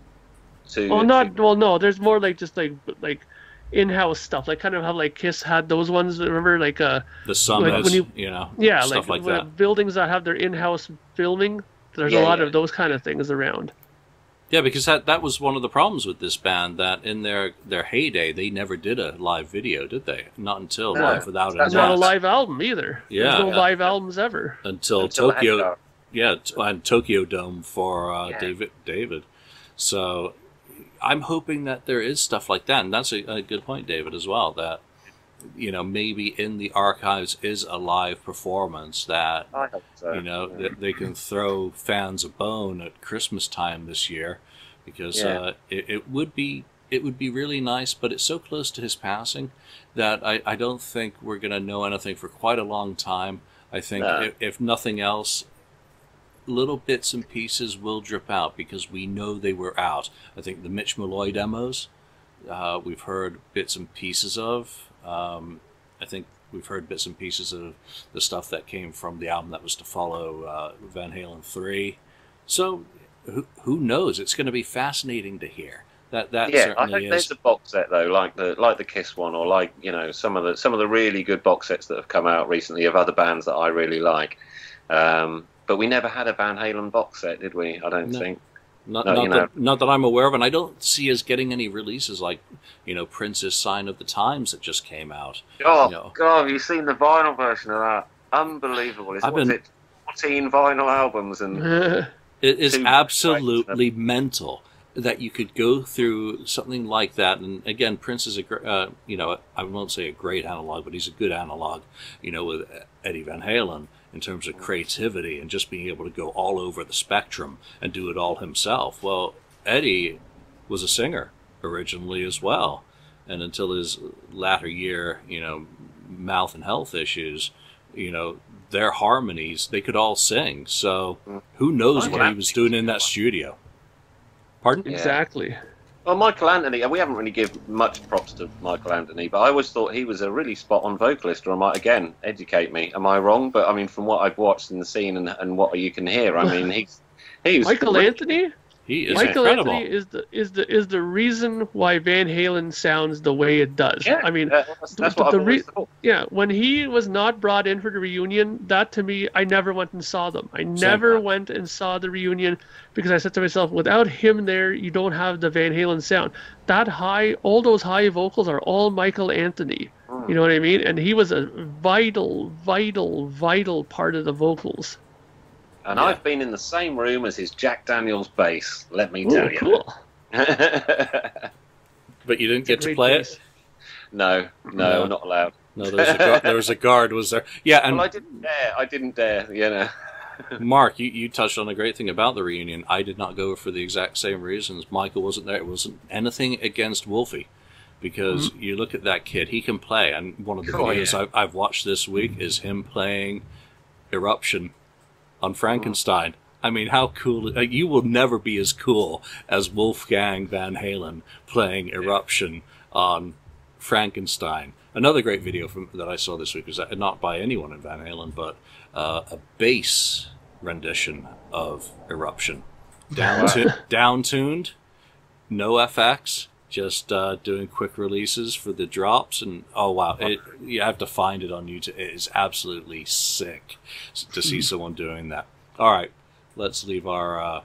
to. No. There's more like just like in-house stuff, like kind of how like Kiss had those ones. Remember, like the Summits, stuff like that. Buildings that have their in-house filming. There's a lot of those kind of things around. Yeah, because that was one of the problems with this band, that in their heyday they never did a live video, did they? Not until Live Without a Not a live album either. Yeah, there's no live albums ever until Tokyo. Yeah, and Tokyo Dome for David. So I'm hoping that there is stuff like that, and that's a good point, David, as well, that maybe in the archives is a live performance that I hope so. That they can throw fans a bone at Christmas time this year, because it would be it would be really nice, but it's so close to his passing that I don't think we're going to know anything for quite a long time. I think if nothing else, little bits and pieces will drip out because we know they were out. I think the Mitch Malloy demos, we've heard bits and pieces of. I think we've heard bits and pieces of the stuff that came from the album that was to follow, Van Halen 3. So who knows? It's going to be fascinating to hear. That I hope there's a box set though, like the Kiss one, or like, you know, some of the really good box sets that have come out recently of other bands that I really like. But we never had a Van Halen box set, did we? I don't think. Not that I'm aware of, and I don't see us getting any releases like, you know, Prince's Sign of the Times that just came out. Oh, you know. God, have you seen the vinyl version of that? Unbelievable. It's 14 vinyl albums and it is absolutely mental that you could go through something like that. And again, Prince is you know, I won't say a great analog, but he's a good analog, you know, with Eddie Van Halen in terms of creativity and just being able to go all over the spectrum and do it all himself. Well, Eddie was a singer originally as well. And until his latter year, you know, mouth and health issues, you know, their harmonies, they could all sing. So who knows what he was doing in that studio. Pardon? Exactly. Well, Michael Anthony, we haven't really given much props to Michael Anthony, but I always thought he was a really spot-on vocalist, or I might, again, educate me. Am I wrong? But, I mean, from what I've watched in the scene and what you can hear, I mean, he's Michael Anthony? He is Michael incredible. Anthony is the reason why Van Halen sounds the way it does. Yeah, I mean, that's what I've always thought. Yeah, when he was not brought in for the reunion, that to me, I never went and saw them. I never went and saw the reunion because I said to myself, without him there, you don't have the Van Halen sound. That high, all those high vocals are all Michael Anthony. You know what I mean? And he was a vital, vital, vital part of the vocals. And I've been in the same room as his Jack Daniels bass, let me tell you. Cool. But you didn't get to play it? No, not allowed. No, there was a guard, was there? Yeah, and well, I didn't dare, you know. Mark, you touched on a great thing about the reunion. I did not go for the exact same reasons. Michael wasn't there. It wasn't anything against Wolfie. Because you look at that kid, he can play. And one of the videos I've watched this week is him playing Eruption on Frankenstein. I mean, how cool... you will never be as cool as Wolfgang Van Halen playing Eruption on Frankenstein. Another great video that I saw this week was not by anyone in Van Halen, but a bass rendition of Eruption. Down-tuned, no FX, just doing quick releases for the drops, and oh wow, you have to find it on YouTube. It is absolutely sick to see someone doing that. All right, let's leave our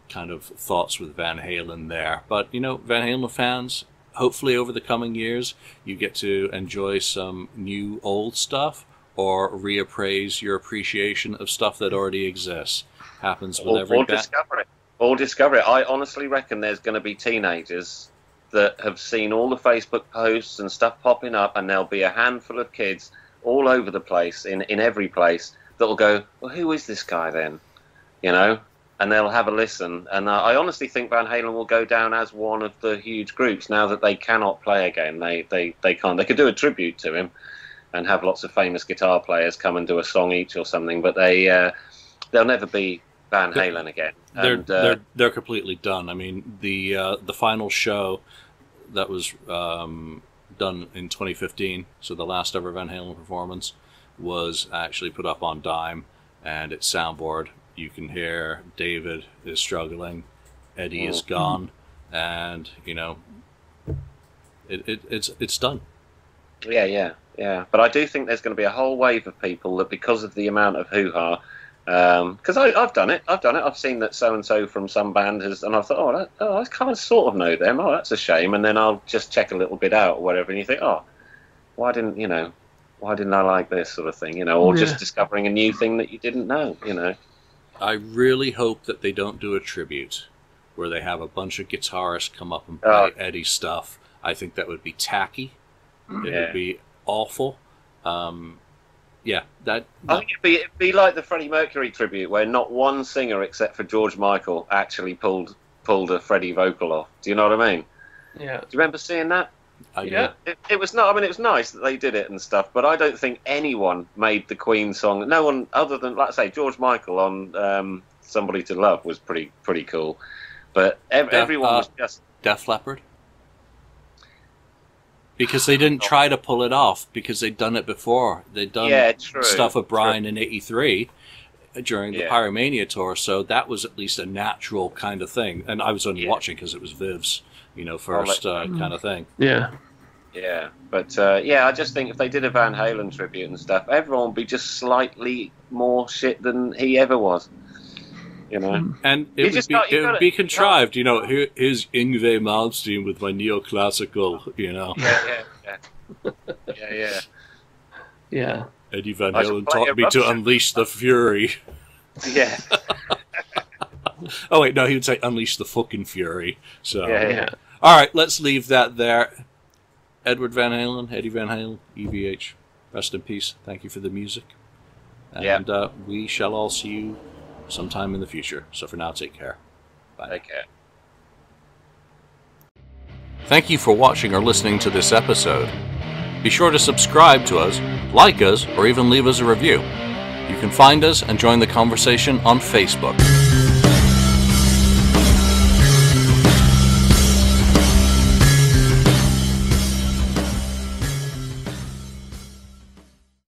kind of thoughts with Van Halen there. But you know, Van Halen fans, hopefully over the coming years, you get to enjoy some new old stuff or reappraise your appreciation of stuff that already exists. Happens with every band. Or discover it. I honestly reckon there's going to be teenagers that have seen all the Facebook posts and stuff popping up, and there'll be a handful of kids all over the place, in every place, that'll go, well, who is this guy then? You know? And they'll have a listen. And I honestly think Van Halen will go down as one of the huge groups now that they cannot play again. They can't. They could do a tribute to him and have lots of famous guitar players come and do a song each or something, but they'll never be Van Halen again. They're completely done. I mean, the final show that was done in 2015, so the last ever Van Halen performance, was actually put up on Dime, and it's soundboard. You can hear David is struggling, Eddie is gone, and you know, it's done. Yeah. But I do think there's going to be a whole wave of people that, because of the amount of hoo-ha, because I've done it. I've seen that so-and-so from some band has, and I thought, I kind of sort of know them. Oh, that's a shame. And then I'll just check a little bit out or whatever, and you think, oh, why didn't I like this sort of thing, you know, or just discovering a new thing that you didn't know, you know. I really hope that they don't do a tribute where they have a bunch of guitarists come up and play Eddie stuff. I think that would be tacky. It would be awful. I think it'd be like the Freddie Mercury tribute, where not one singer except for George Michael actually pulled a Freddie vocal off. Do you know what I mean? Yeah. Do you remember seeing that? Yeah. It was not. I mean, it was nice that they did it and stuff, but I don't think anyone made the Queen song. No one other than, like I say, George Michael on "Somebody to Love" was pretty cool. But everyone was just Def Leppard. Because they didn't try to pull it off, because they'd done it before. They'd done stuff with Brian in '83 during the Pyromania tour, so that was at least a natural kind of thing. And I was only watching because it was Viv's, first kind of thing. Yeah. Yeah, but I just think if they did a Van Halen tribute and stuff, everyone would be just slightly more shit than he ever was. And it would be contrived, here's Yngwie Malmsteen with my neoclassical, Yeah. Eddie Van Halen taught me to unleash the fury. Yeah. Oh wait, no, he would say unleash the fucking fury. So, yeah. All right, let's leave that there. Edward Van Halen, Eddie Van Halen, EVH, rest in peace. Thank you for the music. And we shall all see you sometime in the future. So for now, take care. Bye. Take care. Thank you for watching or listening to this episode. Be sure to subscribe to us, like us, or even leave us a review. You can find us and join the conversation on Facebook.